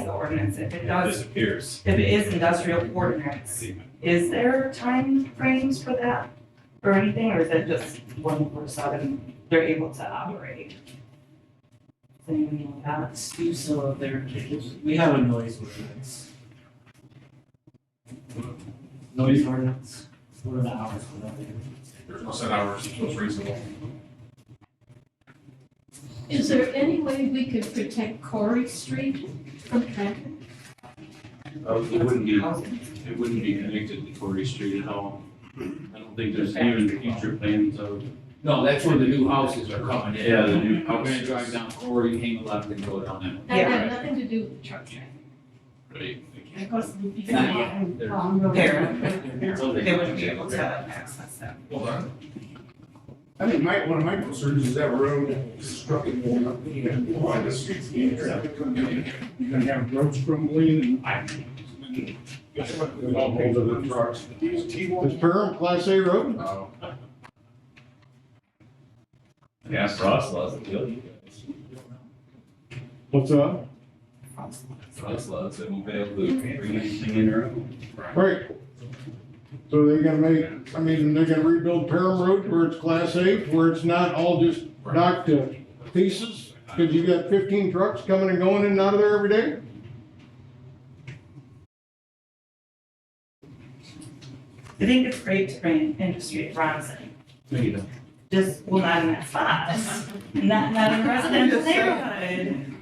the ordinance? If it It does, disappears. if it is industrial ordinance, is there time frames for that or anything, or is it just 24/7, they're able to operate? Does anyone know that? Do some of their, we have a noise ordinance. Noise ordinance, what are the hours for that? There's no set hours, so it's reasonable. Is there any way we could protect Corey Street from traffic? It wouldn't be connected to Corey Street at all. I don't think there's even future plans of. No, that's where the new houses are coming in. Yeah, the new I'm gonna houses. drive down Corey, hang a left and go down That had nothing to do with truck traffic. Right. Because we that. Not yet. They wouldn't be able to access that. Hold on. I think one of my concerns is that road structure going up. You're gonna have roads crumbling and. All of the trucks. Is Perham Class A road? Yeah, Frost laws will kill you guys. What's that? Frost laws, they won't be able to bring anything in your own. Right. So they're gonna they're gonna rebuild Perham Road where it's Class A, where it's not all just knocked to pieces? Cause you got 15 trucks coming and going in and out of there every day? I think it's great to bring industry to Bronson. Just, well, not in that spot, not in a residential neighborhood.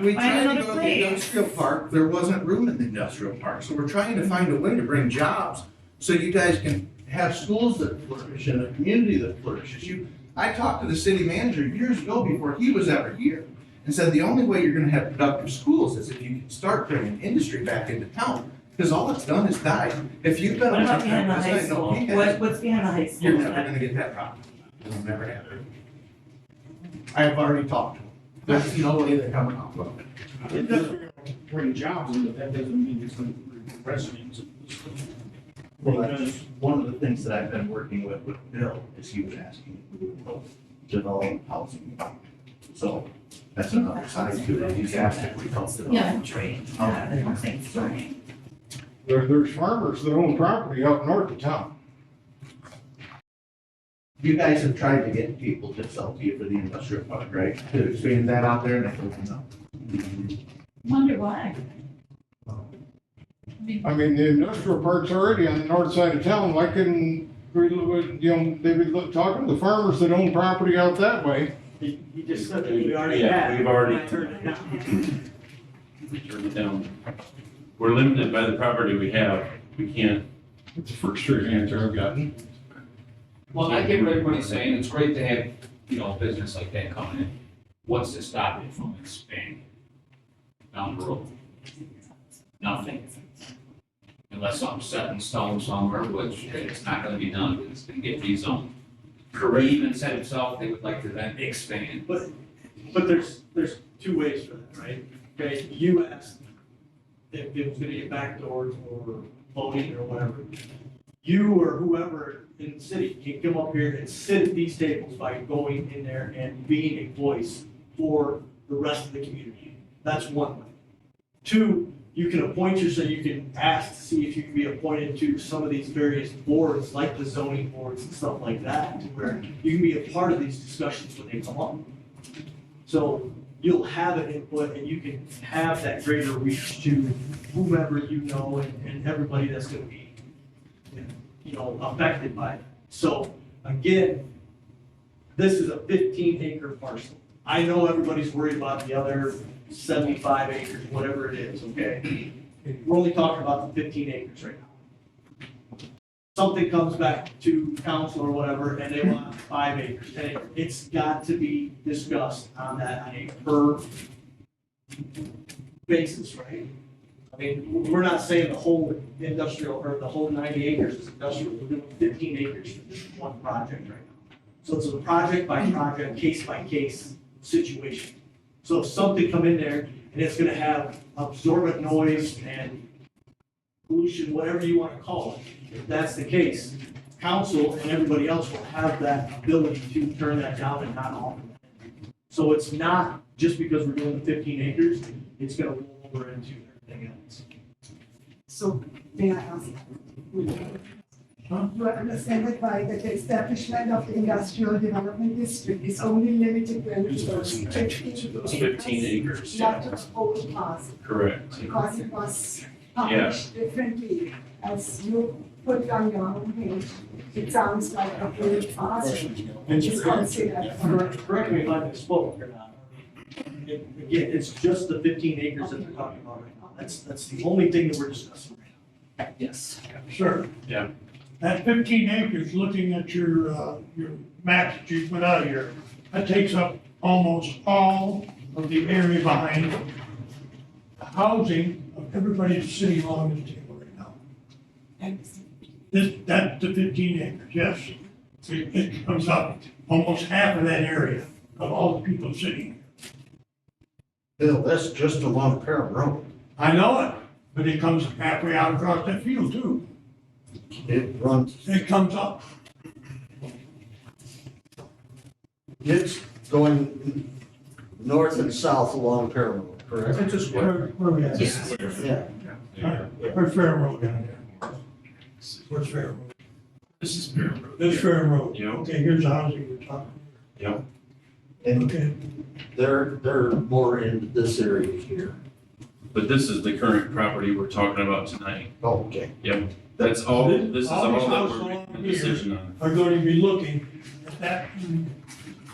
we Find tried to another go to the place. industrial park, there wasn't room in the industrial park, so we're trying to find a way to bring jobs so you guys can have schools that flourish and a community that flourishes. I talked to the city manager years ago before he was ever here and said the only way you're gonna have productive schools is if you can start bringing industry back into town, because all it's done is died. If you've been. What about behind the high school? What's behind the high school? You're never gonna get that problem. It'll never happen. I have already talked to them. There's no way they're coming off of it. It doesn't bring jobs, but that doesn't mean it's gonna bring residents. Well, that's one of the things that I've been working with Bill, is he was asking if we would help develop housing. So that's another side to it. He's asked if we help develop. Yeah. There's farmers that own property up north of town. You guys have tried to get people to sell to you for the industrial park, right? To expand that out there and they told you no. Wonder why? I mean, the industrial park's already on the north side of town, why couldn't, they've been talking to the farmers that own property out that way. He just said that we already Yeah, have. we've already- I turned it down. Turn it down. We're limited by the property we have. We can't. It's the first straight answer I've gotten. Well, I get what everybody's saying, it's great to have, a business like that coming in. What's to stop it from expanding down the road? Nothing. Unless something's set in stone somewhere, which it's not gonna be done, it's gonna get rezoned. He even said himself, they would like to then expand. But there's two ways for that, right? Okay, you asked if it was gonna get back doors or voting or whatever. You or whoever in the city can come up here and sit at these tables by going in there and being a voice for the rest of the community. That's one way. Two, you can appoint yourself, you can ask to see if you can be appointed to some of these various boards, like the zoning boards and stuff like that, to where you can be a part of these discussions when they come up. So you'll have an input and you can have that greater reach to whomever you know and everybody that's gonna be, affected by it. So again, this is a 15-acre parcel. I know everybody's worried about the other 75 acres, whatever it is, okay? We're only talking about the 15 acres right now. something comes back to council or whatever, and they want 5 acres, and it's got to be discussed on a per basis, right? I mean, we're not saying the whole industrial, or the whole 90 acres is industrial, we're doing 15 acres for this one project right now. So it's a project by project, case by case situation. So if something come in there and it's gonna have absorbent noise and pollution, whatever you wanna call it, if that's the case, council and everybody else will have that ability to turn that down and not offer that. So it's not just because we're doing the 15 acres, it's gonna roll over into everything else. So, may I ask? Do I understand it right, that the establishment of the industrial development district is only limited when it was 15 acres, yeah. not just whole parcel, Correct. because it was published differently, as you put on your own page. It sounds like a whole parcel, which is considered. Correct me if I misspoke or not. Again, it's just the 15 acres that they're talking about right now. That's the only thing that we're discussing right now. Yes. Sure. Yeah. That 15 acres, looking at your maps that you put out here, that takes up almost all of the area behind the housing of everybody that's sitting along this table right now. That's the 15 acres, yes. It comes up almost half of that area of all the people sitting here. Bill, that's just along Parham Road. I know it, but it comes halfway out across that field too. It runs, It comes up. it's going north and south along Parham Road, correct? It's a square, where we at? Yeah. Where's Fair Road down there? Where's Fair Road? This is Fair Road. This is Fair Road. Yeah. Okay, here's the housing we're talking. Yep. And Okay, they're more in this area here. But this is the current property we're talking about tonight. Okay. Yep. That's all, this is All all these that houses we're along making a here decision on. are going to be looking at that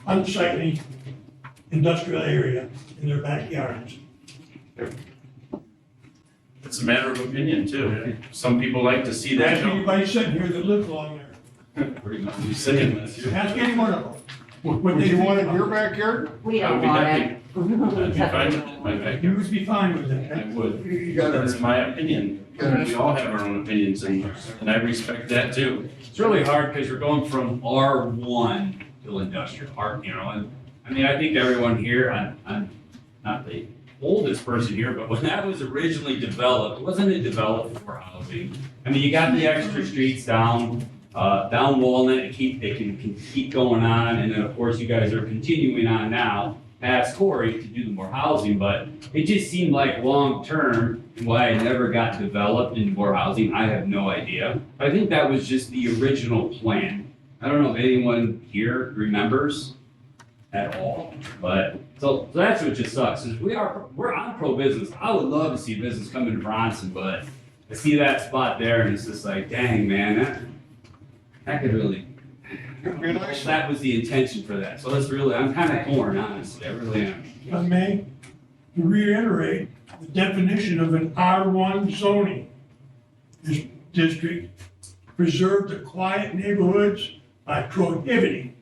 unsightly industrial area in their backyards. It's a matter of opinion too. Some people like to see that. Ask anybody sitting here that lives along there. Pretty much. You're saying this. Ask any one of them. What Would they you think want it in about your backyard? We I would don't be want happy. it. I'd be fine with it in my You backyard. would be fine with it. I would. You gotta, That's my opinion. We all have our own opinions and I respect that too. It's really hard because you're going from R1 to industrial, you know, and I mean, I think everyone here, I'm not the oldest person here, but when that was originally developed, wasn't it developed for housing? I mean, you got the extra streets down Walnut, it can keep going on, and then of course you guys are continuing on now past Corey to do more housing, but it just seemed like long-term, why it never got developed into more housing, I have no idea. I think that was just the original plan. I don't know if anyone here remembers at all, but, so that's what just sucks, is we're on pro-business. I would love to see business come into Bronson, but I see that spot there and it's just like, dang, man, that could really, that was the intention for that. So that's really, I'm kind of torn, honestly, I really am. If I may, to reiterate, the definition of an R1 zoning district, preserve the quiet neighborhoods by prohibiting.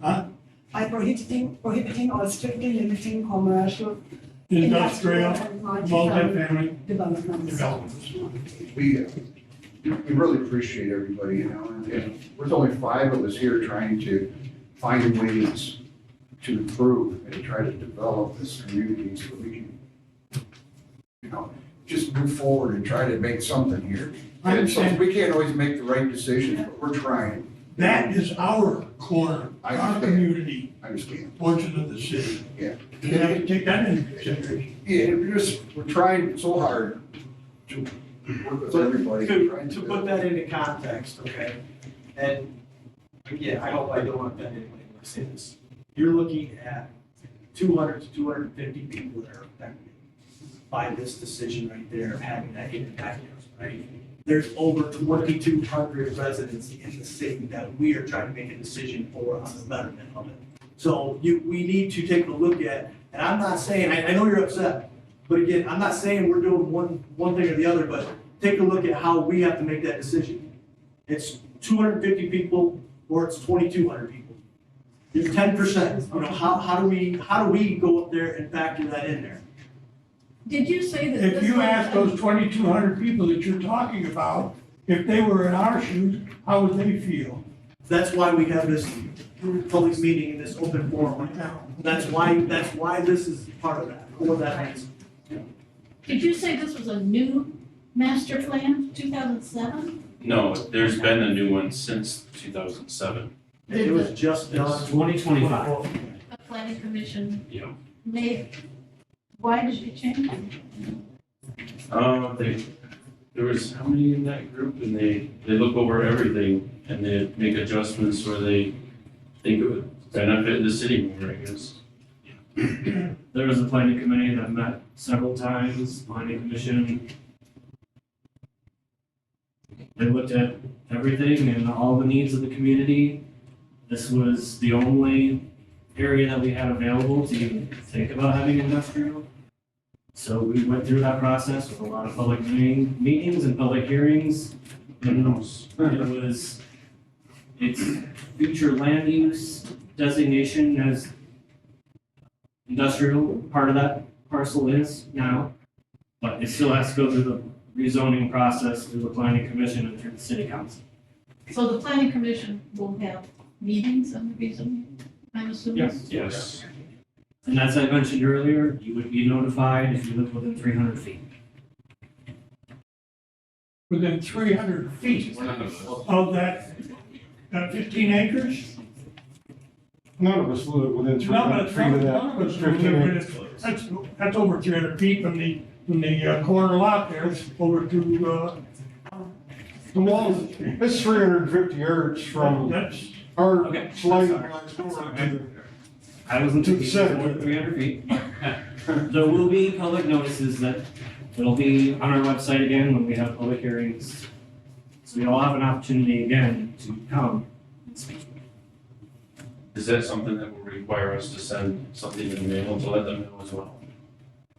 Huh? By prohibiting or strictly limiting commercial. Industrial, and multifamily developments. we really appreciate everybody, you know, and there's only 5 of us here trying to find ways to improve and try to develop this community so we can, you know, just move forward and try to make something here. I And so understand. we can't always make the right decisions, but we're trying. That is our corner, I our understand. community, I understand. portion of the city. Yeah. You have to take that into consideration. Yeah, we're trying so hard to work with everybody. trying To put that into context, okay? And again, I hope I don't offend anybody when I say this. You're looking at 200 to 250 people that are affected by this decision right there of having that hidden backyard, right? There's over 2,200 residents in the city that we are trying to make a decision for on the betterment of it. So we need to take a look at, and I'm not saying, I know you're upset, but again, I'm not saying we're doing one thing or the other, but take a look at how we have to make that decision. It's 250 people or it's 2,200 people. It's 10%, you know, how do we go up there and factor that in there? Did you say that? If this you was ask a- those 2,200 people that you're talking about, if they were in our shoes, how would they feel? That's why we have this public meeting and this open forum right now. That's why this is part of that, what that means. Did you say this was a new master plan, 2007? No, there's been a new one since 2007. It was just done. 2025. The planning commission Yeah. made, why did you change it? There was how many in that group, and they look over everything and they make adjustments where they think it would benefit the city more, I guess. There was a planning committee that met several times, planning commission. They looked at everything and all the needs of the community. This was the only area that we had available to even think about having industrial. So we went through that process with a lot of public meetings and public hearings. And it was, its future land use designation as industrial, part of that parcel is now. But it still has to go through the rezoning process through the planning commission and through the city council. So the planning commission will have meetings on the reason, I'm assuming? Yes. And as I mentioned earlier, you would be notified if you live within 300 feet. Within 300 feet of that 15 acres? None of us live within None of 300 feet of none of us that live 15 within- acres. That's over 300 feet from the corner lot there, it's over to the walls. It's 350 yards from That's, our Okay. sliding glass door to I wasn't To the thinking center. more than 300 feet. There will be public notices that it'll be on our website again when we have public hearings. So you all have an opportunity again to come and speak. Is that something that will require us to send something in the mail to let them know as well?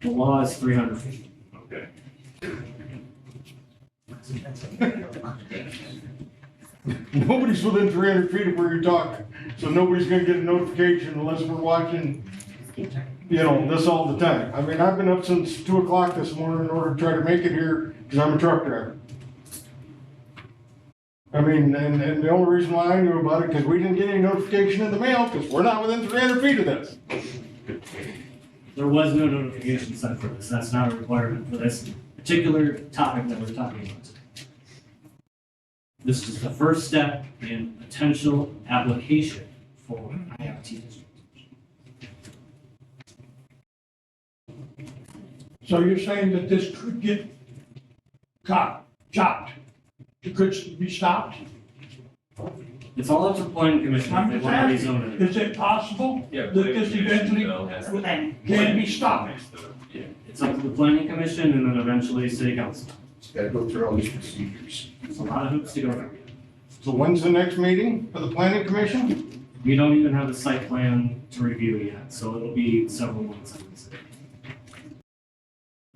The law is 300 feet. Okay. Nobody's within 300 feet of where you're talking, so nobody's gonna get a notification unless we're watching, this all the time. I mean, I've been up since 2 o'clock this morning in order to try to make it here, because I'm a truck driver. I mean, and the only reason why I knew about it, because we didn't get any notification in the mail, because we're not within 300 feet of this. There was no notification sent for this. That's not a requirement for this particular topic that we're talking about today. This is the first step in potential application for IIT district. so you're saying that this could get chopped? It could be stopped? It's all up to the planning commission if I'm they just want to asking, rezone it. is it possible that this eventually can be stopped? It's up to the planning commission and then eventually city council. It's gotta go through all these procedures. It's a lot of hoops to go through. So when's the next meeting for the planning commission? We don't even have a site plan to review yet, so it'll be several months, I would say.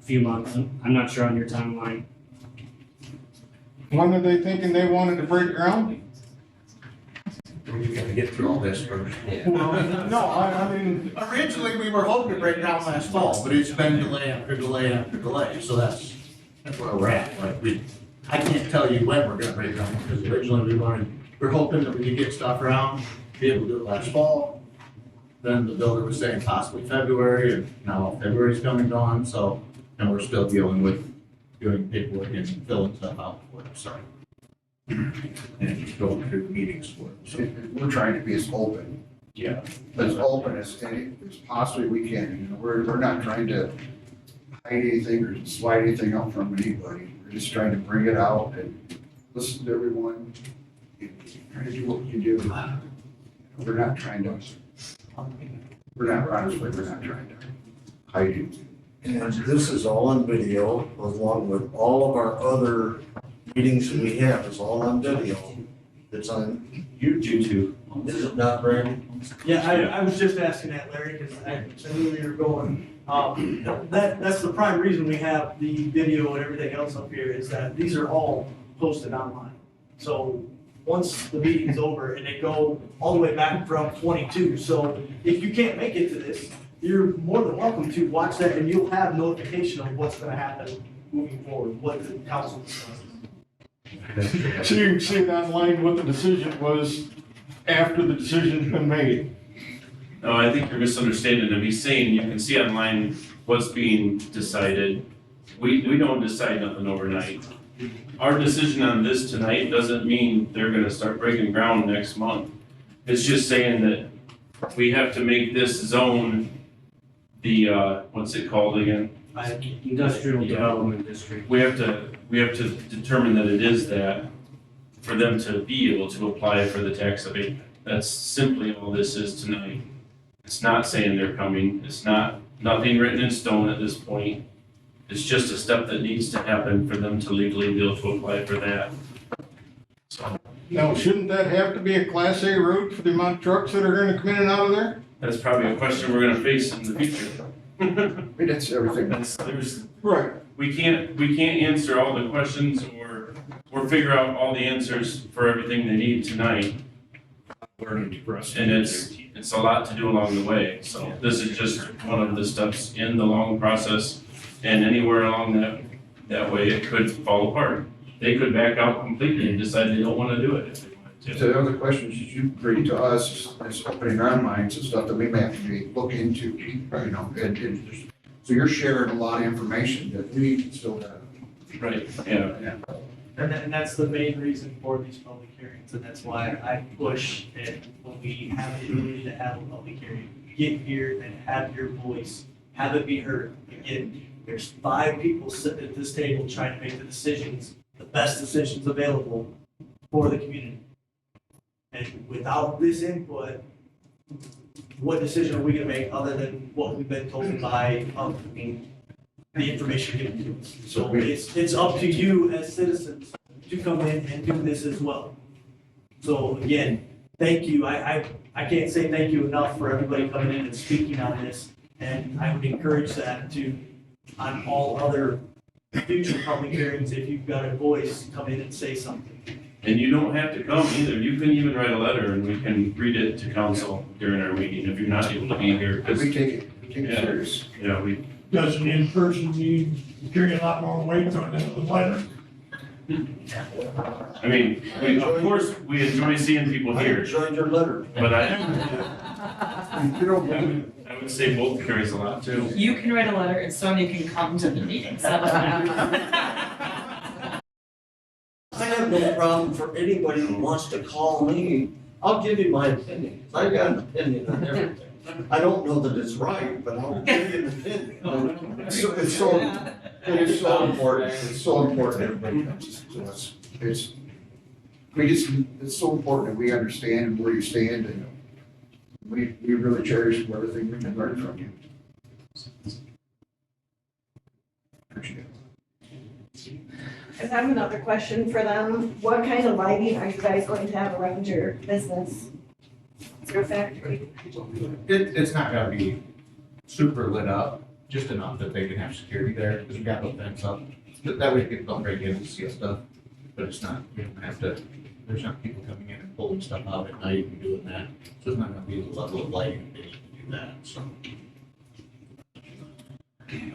A few months, I'm not sure on your timeline. When are they thinking they wanted to break ground? We gotta get through all this first. No, I mean, Originally, we were hoping to break ground last fall, but it's been delay after delay after delay, so that's where we're at. Like, I can't tell you when we're gonna break ground, because originally we're hoping that we could get stuff around, be able to do it last fall. Then the builder was saying possibly February, and now February's coming on, so, and we're still dealing with doing paperwork and filling stuff out for it, so. And just going through meetings for it, so. We're trying to be as open, Yeah. as possibly we can. We're not trying to hide anything or slide anything out from anybody. We're just trying to bring it out and listen to everyone, and try to do what we can do. We're not trying to, honestly, we're not trying to hide anything. And this is all on video, along with all of our other meetings that we have, is all on video. It's on YouTube. Is it not, Brandon? Yeah, I was just asking that, Larry, because I knew you were going That's the prime reason we have the video and everything else up here, is that these are all posted online. So once the meeting's over, and they go all the way back from 22, so if you can't make it to this, you're more than welcome to watch that, and you'll have notification of what's gonna happen moving forward, what the council discusses. So you can see online what the decision was after the decision's been made. No, I think you're misunderstanding him. He's saying you can see online what's being decided. We don't decide nothing overnight. Our decision on this tonight doesn't mean they're gonna start breaking ground next month. It's just saying that we have to make this zone the, what's it called again? Industrial Development District. We have to determine that it is that for them to be able to apply for the tax abatement. That's simply all this is tonight. It's not saying they're coming. It's nothing written in stone at this point. It's just a step that needs to happen for them to legally be able to apply for that. So Now, shouldn't that have to be a Class A road for the amount of trucks that are gonna come in and out of there? that's probably a question we're gonna face in the future. I mean, that's everything. Right. We can't answer all the questions or figure out all the answers for everything they need tonight. And it's a lot to do along the way, so this is just one of the steps in the long process. And anywhere along that way, it could fall apart. They could back out completely and decide they don't wanna do it if they wanted to. So the other questions that you bring to us is opening our minds and stuff that we may have to be look into, you know, and just, so you're sharing a lot of information that we still have. Right, yeah. And that's the main reason for these public hearings, and that's why I push it when we have the ability to have a public hearing. Get here and have your voice, have it be heard. Again, there's 5 people sitting at this table trying to make the decisions, the best decisions available for the community. And without this input, what decision are we gonna make other than what we've been told by, the information given to us? So it's up to you as citizens to come in and do this as well. So again, thank you. I can't say thank you enough for everybody coming in and speaking on this. And I would encourage that to, on all other future public hearings, if you've got a voice, come in and say something. And you don't have to come either. You can even write a letter and we can read it to council during our meeting if you're not able to be here. 'Cause- We take it serious. Yeah, Does an in-person need carry a lot more weight on it than the letter? I mean, of course, we enjoy seeing people I here, enjoyed your letter. but I would say both carries a lot too. You can write a letter and Sonia can come to the meeting. I have no problem for anybody who wants to call me. I'll give you my opinion. I got an opinion on everything. I don't know that it's right, but I'll give you an opinion. It's so important, it's so important everybody comes to us. It's so important that we understand where you stand and we really cherish everything we can learn from you. Appreciate it. I have another question for them. What kind of lighting are you guys going to have around your business? It's your factory. It's not gonna be super lit up, just enough that they can have security there, because we got the fence up. But that way people don't break in and steal stuff, but it's not, you don't have to, there's not people coming in and pulling stuff out at night and doing that. So it's not gonna be the level of lighting they need to do that, so.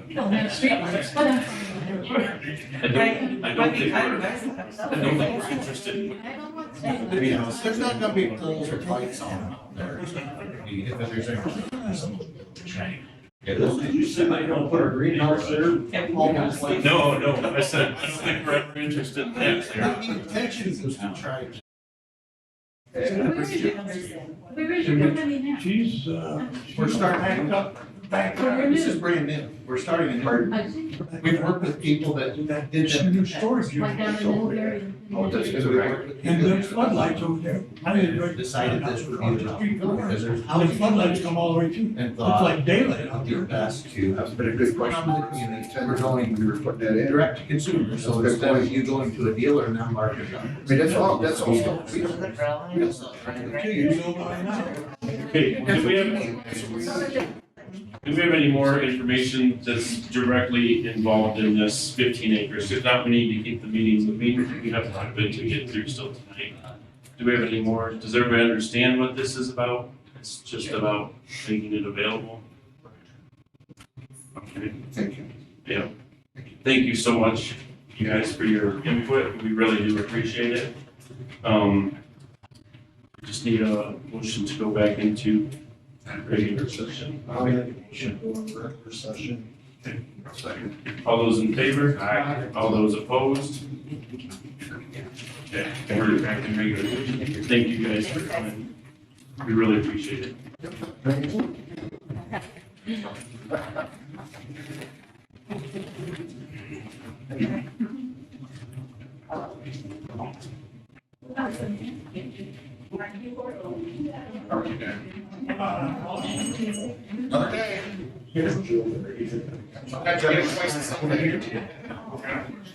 You don't have streetlights, what else? I don't think we're interested in. I don't want You know, there's not gonna be poles or lights on out there. It's not gonna be, if there's anything, some shiny. Did you say I don't put a greenhouse there? Almost like. No, I said, I don't think we're ever interested in that. The intention is to try to. Where is your company now? She's, We're starting back up. This is brand new. We're starting a new. We've worked with people that did it's a that. new storage Like down unit. in Millbury? Oh, that's So we worked with And people there's floodlights over there. I didn't really. Decided this would be the Street corner. because there's The floodlights come all the way to, and it's thought like daylight out the there. best to That's been a good question. We're going We were putting that in. direct to consumer, so instead of you going to a dealer and now market up. I mean, that's all stuff. To you. Okay, do we have, Do we have any more information that's directly involved in this 15 acres? If not, we need to keep the meetings moving. We have quite a bit to get through still tonight. Do we have any more? Does everybody understand what this is about? It's just about making it available. Okay. Thank you. Yeah. Thank you so much, you guys, for your input. We really do appreciate it. Just need a motion to go back into regular session. I'll make a motion to go into regular session. Okay. Second. All those in favor? Aye. All those opposed? Okay, we're back in regular session. Thank you guys for coming. We really appreciate it. Another day.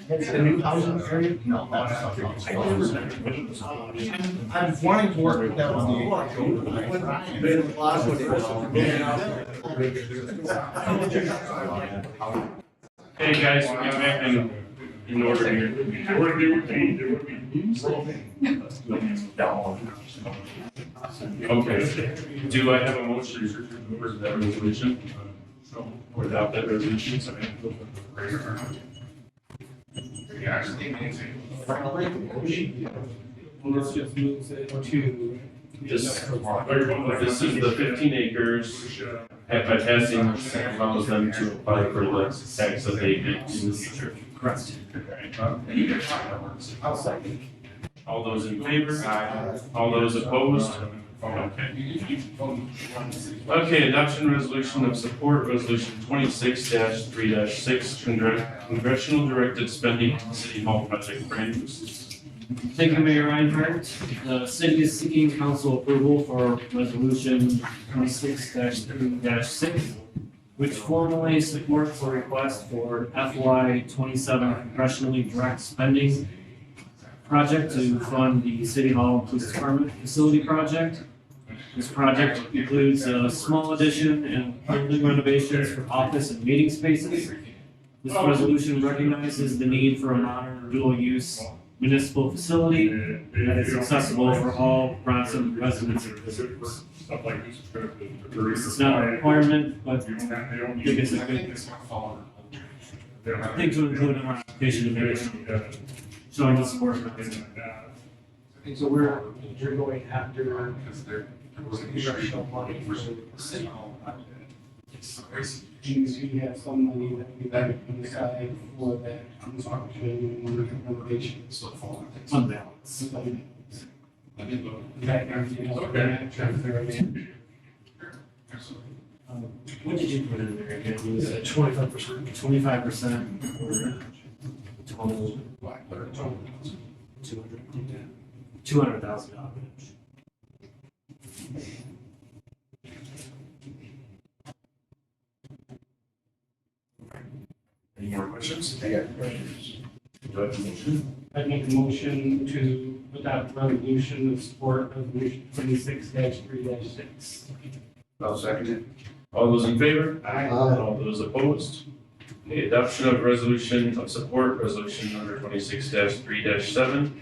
It's a new housing area? No, that's I'm wanting to work with them on Hey guys, we'll get back in order here. Okay, do I have a motion for that resolution? Without that resolution? Let's just move it to. This is the 15 acres. By passing, this allows them to apply for the tax abatement in the future. Correct. I'll second. All those in favor? Aye. All those opposed? Okay. Okay, adoption resolution of support, resolution 26-3-6, congressional directed spending city hall project grants. Thank you, Mayor Reinhardt. The city is seeking council approval for resolution 26-3-6, which formally supports a request for FY 27 congressionally direct spending project to fund the City Hall Police Department facility project. This project includes a small addition and building renovations for office and meeting spaces. This resolution recognizes the need for a modern dual-use municipal facility that is accessible for all Bronson residents and visitors. This is not a requirement, but I think it's a good thing to include in our application to showing the support. So we're going after congressional money for the city hall project. Means we have some money that we like put aside for that construction and renovations. Fund balance. What did you put in there again? You said 25%. 25% for total. $200,000. Any more questions? I got questions. Do I have a motion? I make a motion to adopt resolution of support resolution 26-3-6. I'll second it. All those in favor? Aye. All those opposed? Okay, adoption of resolution of support, resolution number 26-3-7,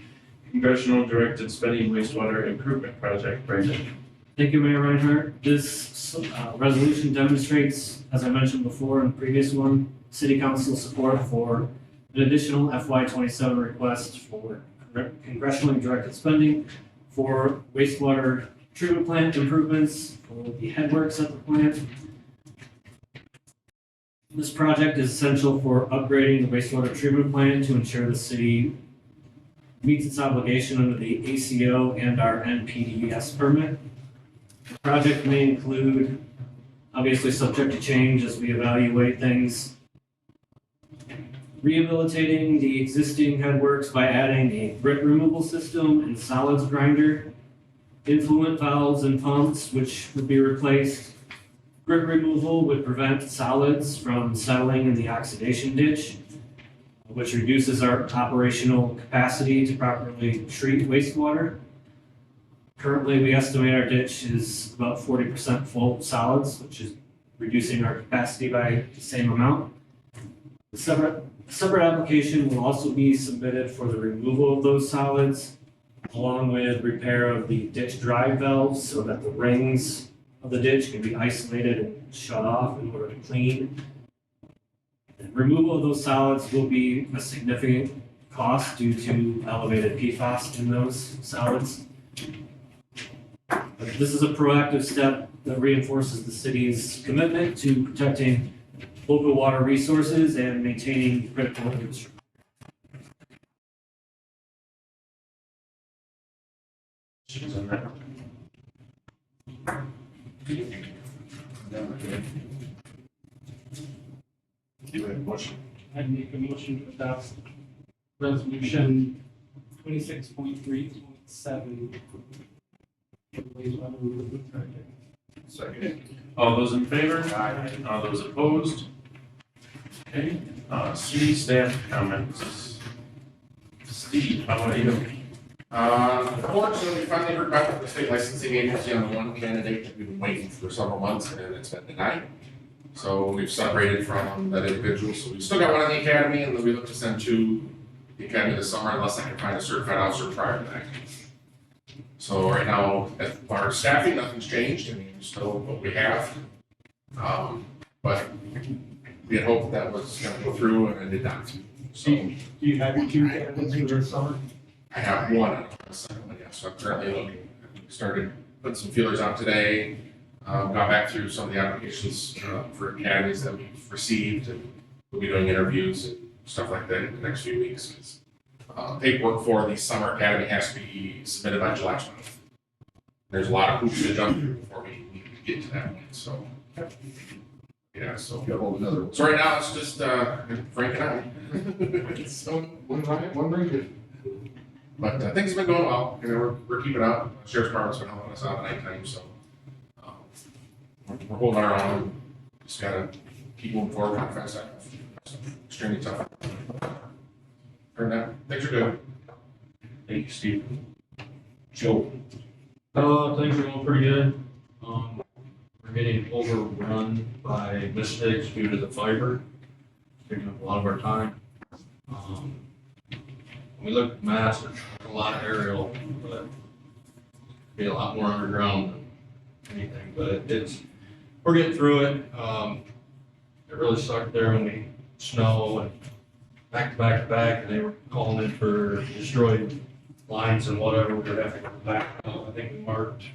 congressional directed spending wastewater improvement project. Brandon. Thank you, Mayor Reinhardt. This resolution demonstrates, as I mentioned before in the previous one, City Council support for an additional FY 27 request for congressionally directed spending for wastewater treatment plant improvements for the headworks at the plant. This project is essential for upgrading the wastewater treatment plant to ensure the city meets its obligation under the ACO and our NPDES permit. The project may include, obviously subject to change as we evaluate things, rehabilitating the existing headworks by adding a grit removal system and solids grinder, influent valves and pumps, which would be replaced. Grit removal would prevent solids from settling in the oxidation ditch, which reduces our operational capacity to properly treat wastewater. Currently, we estimate our ditch is about 40% full solids, which is reducing our capacity by the same amount. The separate application will also be submitted for the removal of those solids, along with repair of the ditch drive valves so that the rings of the ditch can be isolated and shut off in order to clean. And removal of those solids will be a significant cost due to elevated PFAS in those solids. But this is a proactive step that reinforces the city's commitment to protecting local water resources and maintaining critical infrastructure. Do a motion. I'd make a motion to adopt resolution 26.3.7. Second. All those in favor? Aye. All those opposed? Okay, city staff comments. Steve, how about you? Unfortunately, we finally heard back from the state licensing agency on the one candidate that we've been waiting for several months, and it's been denied. So we've separated from that individual, so we've still got one in the academy, and then we look to send two to the academy this summer, unless I can find a certified officer prior to that. So right now, as far as staffing, nothing's changed, I mean, still what we have. But we had hoped that was gonna go through, and it did not. So Do you have your two candidates for the summer? I have one on the second one, yeah, so I'm currently looking. Started putting some feelers out today, got back through some of the applications for academies that we've received, and we'll be doing interviews and stuff like that in the next few weeks. 'Cause, paperwork for the summer academy has to be submitted by July 20th. There's a lot of hoops to jump through before we get to that point, so. Yeah, so. So right now, it's just Frank and I. So, one very good. But things have been going well, you know, we're keeping up, Sheriff's Department's been helping us out at nighttime, so. We're holding our own, just gotta keep moving forward, kind of fast enough. Extremely tough. Heard that, things are good. Thank you, Steve. Joe. Things are going pretty good. We're getting overrun by mistakes due to the fiber, taking up a lot of our time. When we look at maps, there's a lot of aerial, but be a lot more underground than anything, but we're getting through it. It really sucked there when we snow and back to back to back, and they were calling in for destroyed lines and whatever. We would have to go back. I think we marked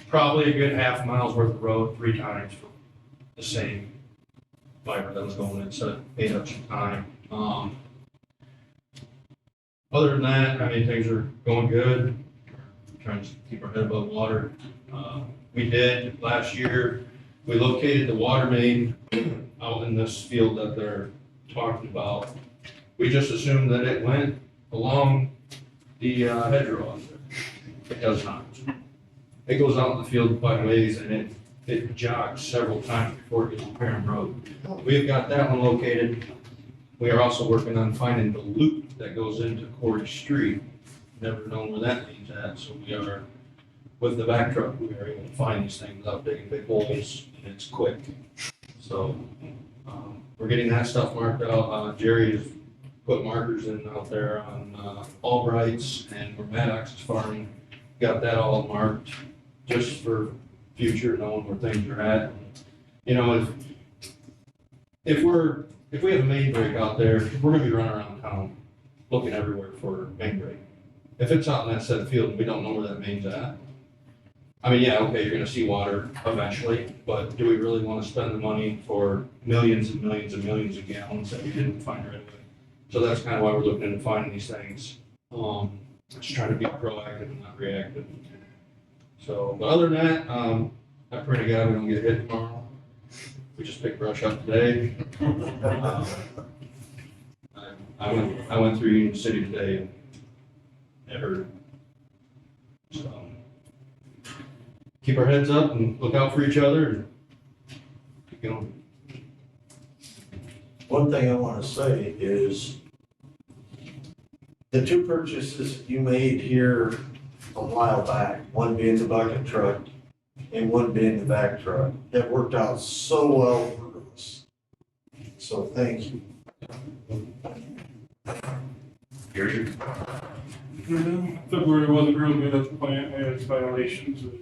probably a good half mile's worth of road 3 times for the same fiber that was going in, so it ate up some time. Other than that, I mean, things are going good. We're trying to keep our head above water. We did last year, we located the water main out in this field that they're talking about. We just assumed that it went along the hedgerow out there. It does not. It goes out in the field quite a ways, and it jogs several times before it gets to Perham Road. We've got that one located. We are also working on finding the loop that goes into Corey Street. Never known where that leads at, so we are, with the back truck, we are able to find these things without digging big holes, and it's quick. So, we're getting that stuff marked out. Jerry has put markers in out there on Albright's and where Maddox is farming. Got that all marked just for future, knowing where things are at. You know, if we have a main break out there, we're gonna be running around town looking everywhere for main break. If it's out in that set field and we don't know where that main's at, I mean, yeah, okay, you're gonna see water eventually, but do we really wanna spend the money for millions and millions and millions of gallons that we didn't find right away? So that's kind of why we're looking into finding these things. Just trying to be proactive and not reactive. So, but other than that, I pray to God we don't get hit tomorrow. We just picked brush up today. I went through Union City today and it hurt. So, keep our heads up and look out for each other and keep going. One thing I want to say is the 2 purchases you made here a while back, one being the bucket truck and one being the back truck, have worked out so well for us. So thank you. Gary? February wasn't real good at the plant, it had violations of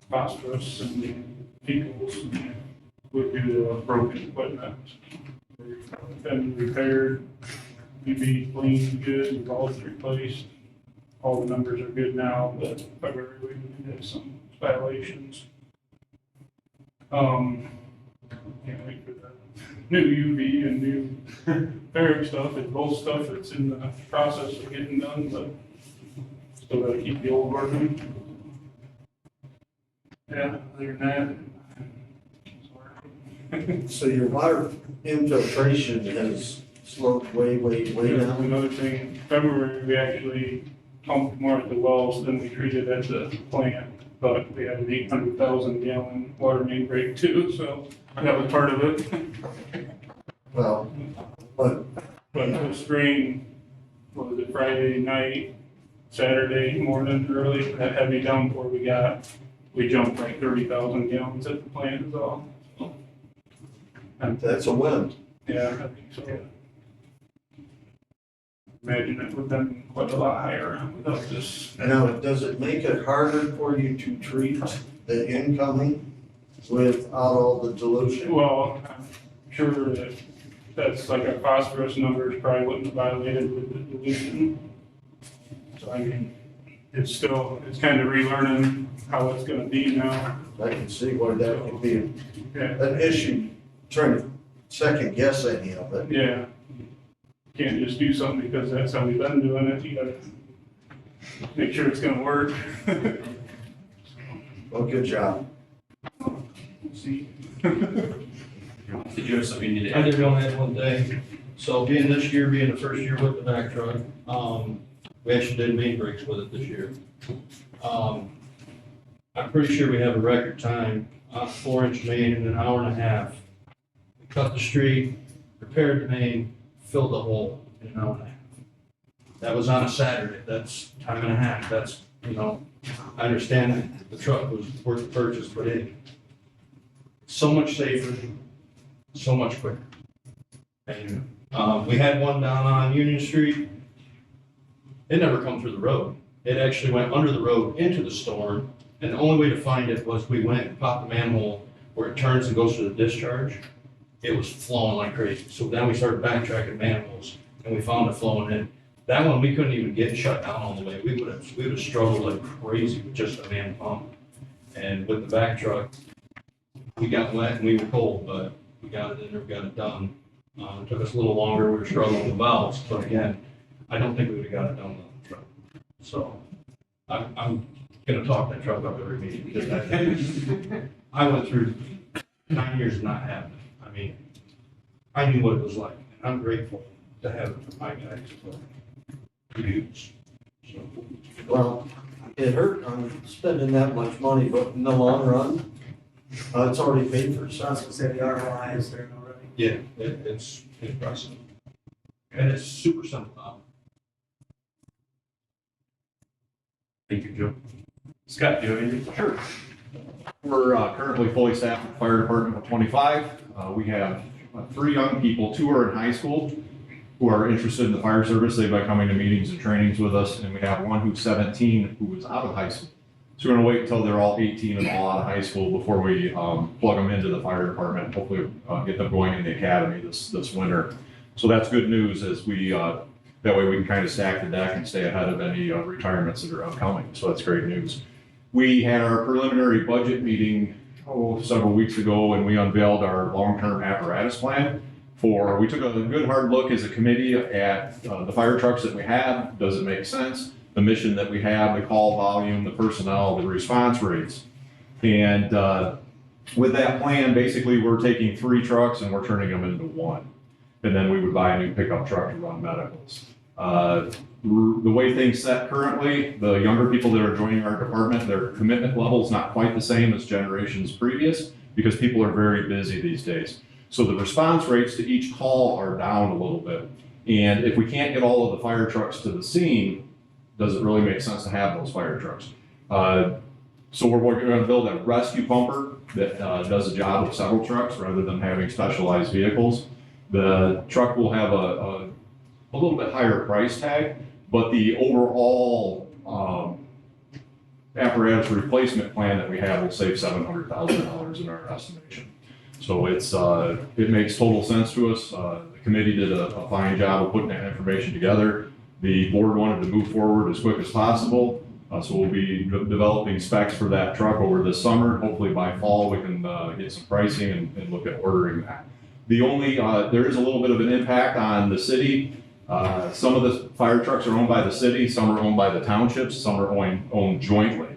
phosphorus and peoples would do broken equipment. Been repaired, be cleaned good, valves replaced. All the numbers are good now, but February we had some violations. Can't wait for the new UV and new ferric stuff. It's both stuff that's in the process of getting done, but still gotta keep the old working. Yeah, other than that. So your water infiltration has slowed way down. Another thing, February, we actually pumped more at the wells than we treated at the plant, but we had an 800,000 gallon water main break too, so that was part of it. Well, but the strain, what was it, Friday night, Saturday morning early, that heavy downpour we got, we jumped like 30,000 gallons at the plant is all. that's a win. Yeah, I think so. Imagine it would have been quite a lot higher without this. Now, does it make it harder for you to treat the incoming without all the dilution? Well, I'm sure that that's like our phosphorus numbers probably wouldn't have violated with the dilution. So I mean, it's kind of relearning how it's gonna be now. I can see why that could be Yeah, an issue, trying to second guess any of it. yeah. Can't just do something because that's how we've been doing it. You gotta make sure it's gonna work. Well, good job. See. Did you have something you need to I add? did only have one thing. So being this year, being the first year with the back truck, we actually did main breaks with it this year. I'm pretty sure we have a record time, 4-inch main in an hour and a half. We cut the street, repaired the main, filled the hole in an hour and a half. That was on a Saturday. That's time and a half. That's, I understand that the truck was worth the purchase, but so much safer, so much quicker. And, we had one down on Union Street. It never come through the road. It actually went under the road into the storm. And the only way to find it was we went and popped the manhole where it turns and goes to the discharge. It was flowing like crazy. So then we started backtracking manholes and we found it flowing in. That one, we couldn't even get shut down all the way. We would have struggled like crazy with just a man pump. And with the back truck, we got wet and we were cold, but we got it in there, we got it done. It took us a little longer. We were struggling with valves, but again, I don't think we would have got it done without the truck. So I'm gonna talk that truck up every meeting because I went through 9 years of not having it. I mean, I knew what it was like, and I'm grateful to have it for my guys to use. So, Well, it hurt on spending that much money, but in the long run, it's already paid for itself. I was gonna say the ROI is there already. yeah, it's impressive. And it's super simple. Thank you, Joe. Scott, do you have anything? Sure. We're currently fully staffed at the fire department with 25. We have 3 young people, 2 are in high school, who are interested in the fire service. They've been coming to meetings and trainings with us, and we have one who's 17 who is out of high school. So we're gonna wait until they're all 18 and all out of high school before we plug them into the fire department, hopefully get them going in the academy this winter. So that's good news as we, that way we can kind of stack the deck and stay ahead of any retirements that are upcoming. So that's great news. We had our preliminary budget meeting several weeks ago, and we unveiled our long-term apparatus plan. We took a good hard look as a committee at the fire trucks that we have. Does it make sense? The mission that we have, the call volume, the personnel, the response rates. And with that plan, basically we're taking 3 trucks and we're turning them into 1. And then we would buy a new pickup truck to run medicals. The way things set currently, the younger people that are joining our department, their commitment level is not quite the same as generations previous because people are very busy these days. So the response rates to each call are down a little bit. And if we can't get all of the fire trucks to the scene, does it really make sense to have those fire trucks? So we're going to build a rescue pumper that does the job of several trucks rather than having specialized vehicles. The truck will have a little bit higher price tag, but the overall apparatus replacement plan that we have will save $700,000 in our estimation. So it makes total sense to us. The committee did a fine job of putting that information together. The board wanted to move forward as quick as possible. So we'll be developing specs for that truck over this summer. Hopefully by fall, we can get some pricing and look at ordering that. The only, there is a little bit of an impact on the city. Some of the fire trucks are owned by the city, some are owned by the townships, some are owned jointly.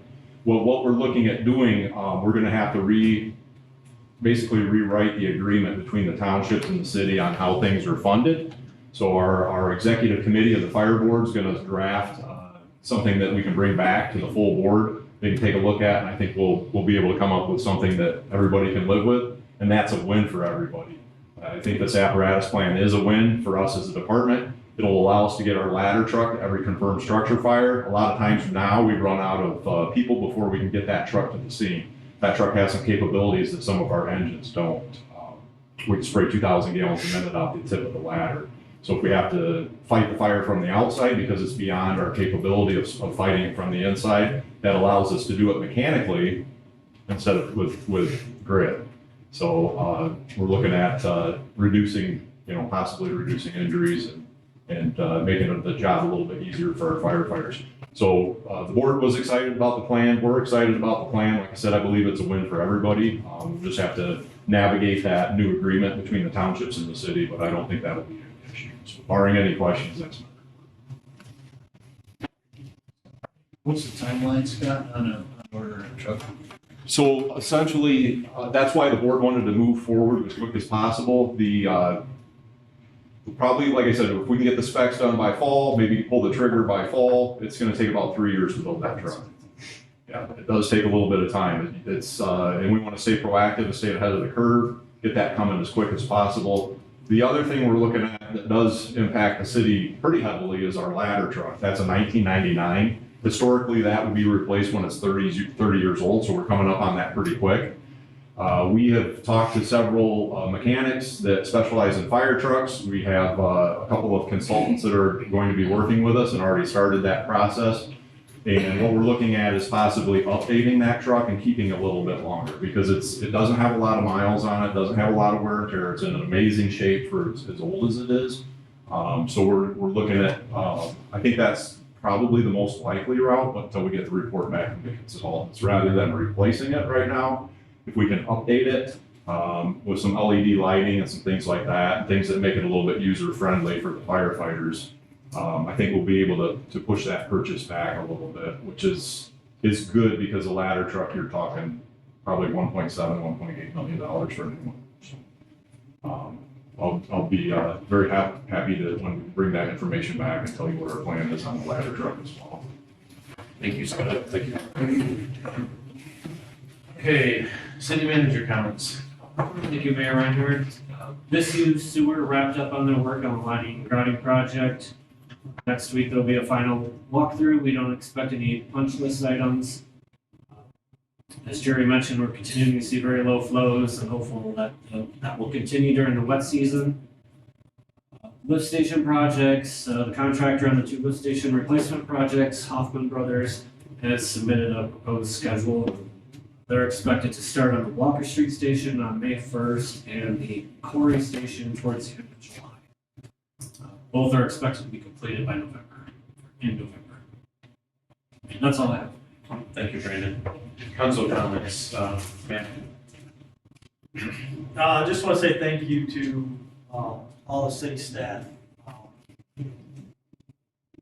Well, what we're looking at doing, we're gonna have to basically rewrite the agreement between the townships and the city on how things are funded. So our executive committee of the fire board is gonna draft something that we can bring back to the full board. They can take a look at, and I think we'll be able to come up with something that everybody can live with, and that's a win for everybody. I think this apparatus plan is a win for us as a department. It'll allow us to get our ladder truck to every confirmed structure fire. A lot of times now we run out of people before we can get that truck to the scene. That truck has some capabilities that some of our engines don't. We can spray 2,000 gallons a minute out the tip of the ladder. So if we have to fight the fire from the outside because it's beyond our capability of fighting it from the inside, that allows us to do it mechanically instead of with grit. So we're looking at reducing, possibly reducing injuries and making the job a little bit easier for our firefighters. So the board was excited about the plan. We're excited about the plan. Like I said, I believe it's a win for everybody. We'll just have to navigate that new agreement between the townships and the city, but I don't think that'll be an issue. So barring any questions, that's What's the timeline, Scott, on ordering a truck? So essentially, that's why the board wanted to move forward as quick as possible. Probably, like I said, if we can get the specs done by fall, maybe pull the trigger by fall, it's gonna take about 3 years to build that truck. Yeah, it does take a little bit of time. And we wanna stay proactive and stay ahead of the curve, get that coming as quick as possible. The other thing we're looking at that does impact the city pretty heavily is our ladder truck. That's a 1999. Historically, that would be replaced when it's 30 years old, so we're coming up on that pretty quick. We have talked to several mechanics that specialize in fire trucks. We have a couple of consultants that are going to be working with us and already started that process. And what we're looking at is possibly updating that truck and keeping it a little bit longer because it doesn't have a lot of miles on it, doesn't have a lot of wear and tear. It's in an amazing shape for as old as it is. So we're looking at, I think that's probably the most likely route, but until we get the report back from the consultants, rather than replacing it right now, if we can update it with some LED lighting and some things like that, things that make it a little bit user-friendly for the firefighters, I think we'll be able to push that purchase back a little bit, which is good because a ladder truck, you're talking probably $1.7, $1.8 million for a new one. So, I'll be very happy to when we bring that information back and tell you what our plan is on the ladder truck as well. Thank you, Scott. Thank you. Okay, city manager comments. Thank you, Mayor Reinhardt. Visu Sewer wrapped up on their work on the lining and grouting project. Next week, there'll be a final walkthrough. We don't expect any punch list items. As Jerry mentioned, we're continuing to see very low flows and hopeful that that will continue during the wet season. Lift station projects, the contractor on the 2 lift station replacement projects, Hoffman Brothers, has submitted a proposed schedule. They're expected to start on the Walker Street station on May 1st and the Corey station towards the end of July. Both are expected to be completed by in November. And that's all I have. Thank you, Brandon. Council comments, Matt. I just want to say thank you to all the city staff.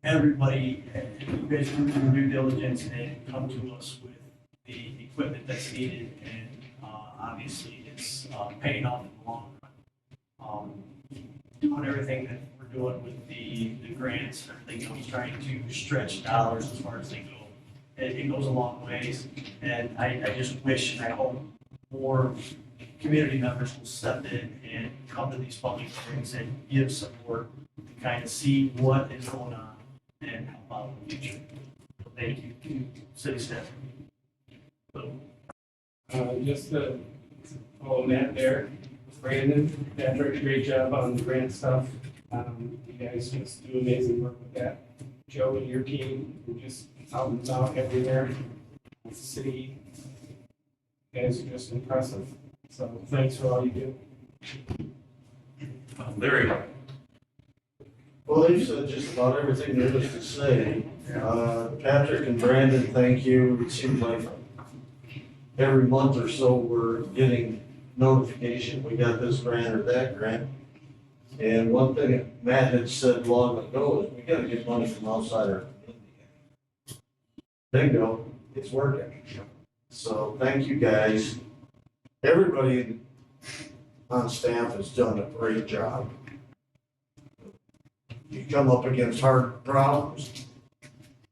Everybody, you guys do your due diligence and come to us with the equipment that's needed, and obviously it's paying off in the long run. Doing everything that we're doing with the grants and everything else, trying to stretch dollars as far as they go. It goes a long ways, and I just wish and I hope more community members will step in and come to these public hearings and give support to kind of see what is going on and help out in the future. So thank you to city staff. Just to follow Matt there, Brandon, Patrick, great job on the grant stuff. You guys just do amazing work with that. Joe and your team, you're just out and about everywhere. The city, you guys are just impressive. So thanks for all you do. Larry. Well, they've said just about everything there is to say. Patrick and Brandon, thank you. It seems like every month or so, we're getting notification, we got this grant or that grant. And one thing that Matt had said long ago is we gotta get money from outside our community. Bingo, it's working. So thank you guys. Everybody on staff has done a great job. You come up against hard problems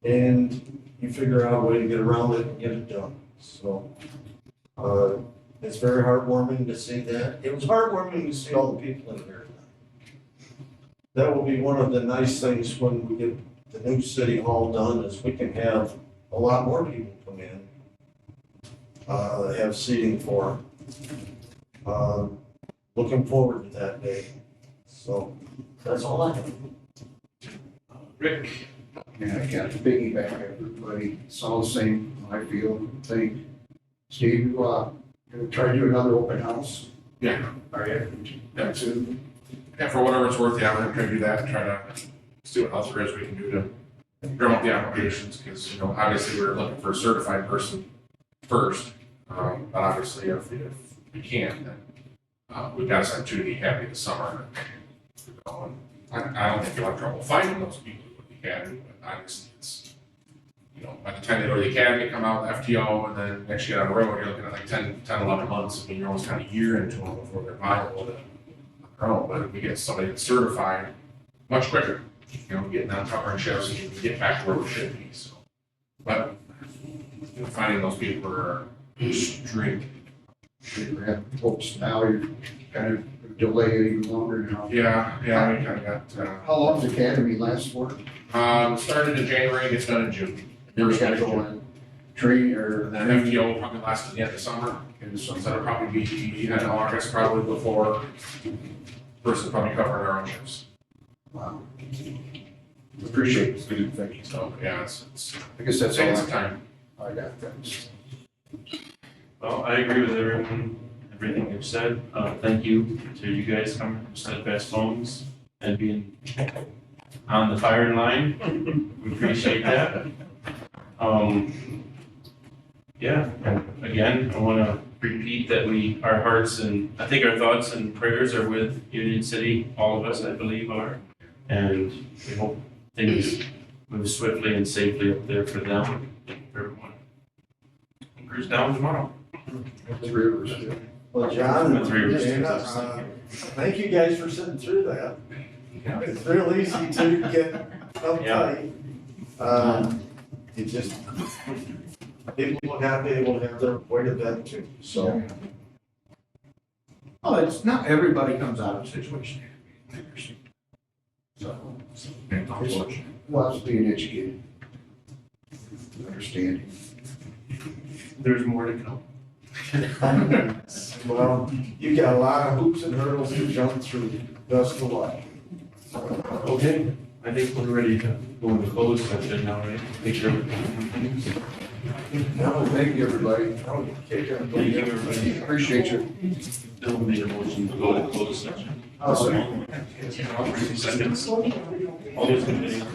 and you figure out a way to get around it and get it done. So, it's very heartwarming to see that. It was heartwarming to see all the people in here. That will be one of the nice things when we get the new city hall done, is we can have a lot more people come in, have seating for them. Looking forward to that day. So, that's all I have. Rick. Yeah, I got to piggyback everybody. It's all the same, I feel, think. Steve, gonna try to do another open house? Yeah. Are you? That's it. Yeah, for whatever it's worth, yeah, we're gonna do that, and try to see what else there is we can do to drum up the applications, because, you know, obviously we're looking for a certified person first. But obviously if we can't, then, we've got to send two to be happy this summer. I don't think you'll have trouble finding those people with the academy, but obviously it's, you know, by the time they go to the academy, come out with FTO, and then next you get on the road, you're looking at like 10, 11 months. I mean, you're almost kind of a year into them before they're viable to grow. But if we get somebody that's certified, much quicker, you know, getting on covering shifts and get back to where we should be, so. But, you know, finding those people are extremely. Hopes now you're kind of delaying even longer now. Yeah, we kind of got, How long does the academy last for? Started in January, gets done in June. You ever gotta go in train or? And then FTO will probably last to the end of summer, and so that'll probably be end of August, probably before person probably covering our own shifts. Wow. Appreciate it. Good, thank you. So, yeah, it's I guess that's all. takes some time. I got that. Well, I agree with everything you've said. Thank you to you guys coming from Steadfast Homes and being on the firing line. We appreciate that. Yeah, and again, I want to repeat that our hearts and I think our thoughts and prayers are with Union City. All of us, I believe, are. And we hope things move swiftly and safely up there for them, for everyone. Cruise down tomorrow. Well, John and Three Rivers. Dana, thank you guys for sitting through that. It's real easy to get uptight. It just, people look happy, they will have their way to vent too, so. Oh, it's not everybody comes out of a situation. So, Well, it's being educated. Understanding. There's more to come. Well, you got a lot of hoops and hurdles to jump through. Best of luck. Okay, I think we're ready to go into closed session now, right? Take care of everything. No, thank you, everybody. Thank you, everybody. Appreciate you. Bill made a motion to go to closed session. I'll second. 3 seconds. All those in favor?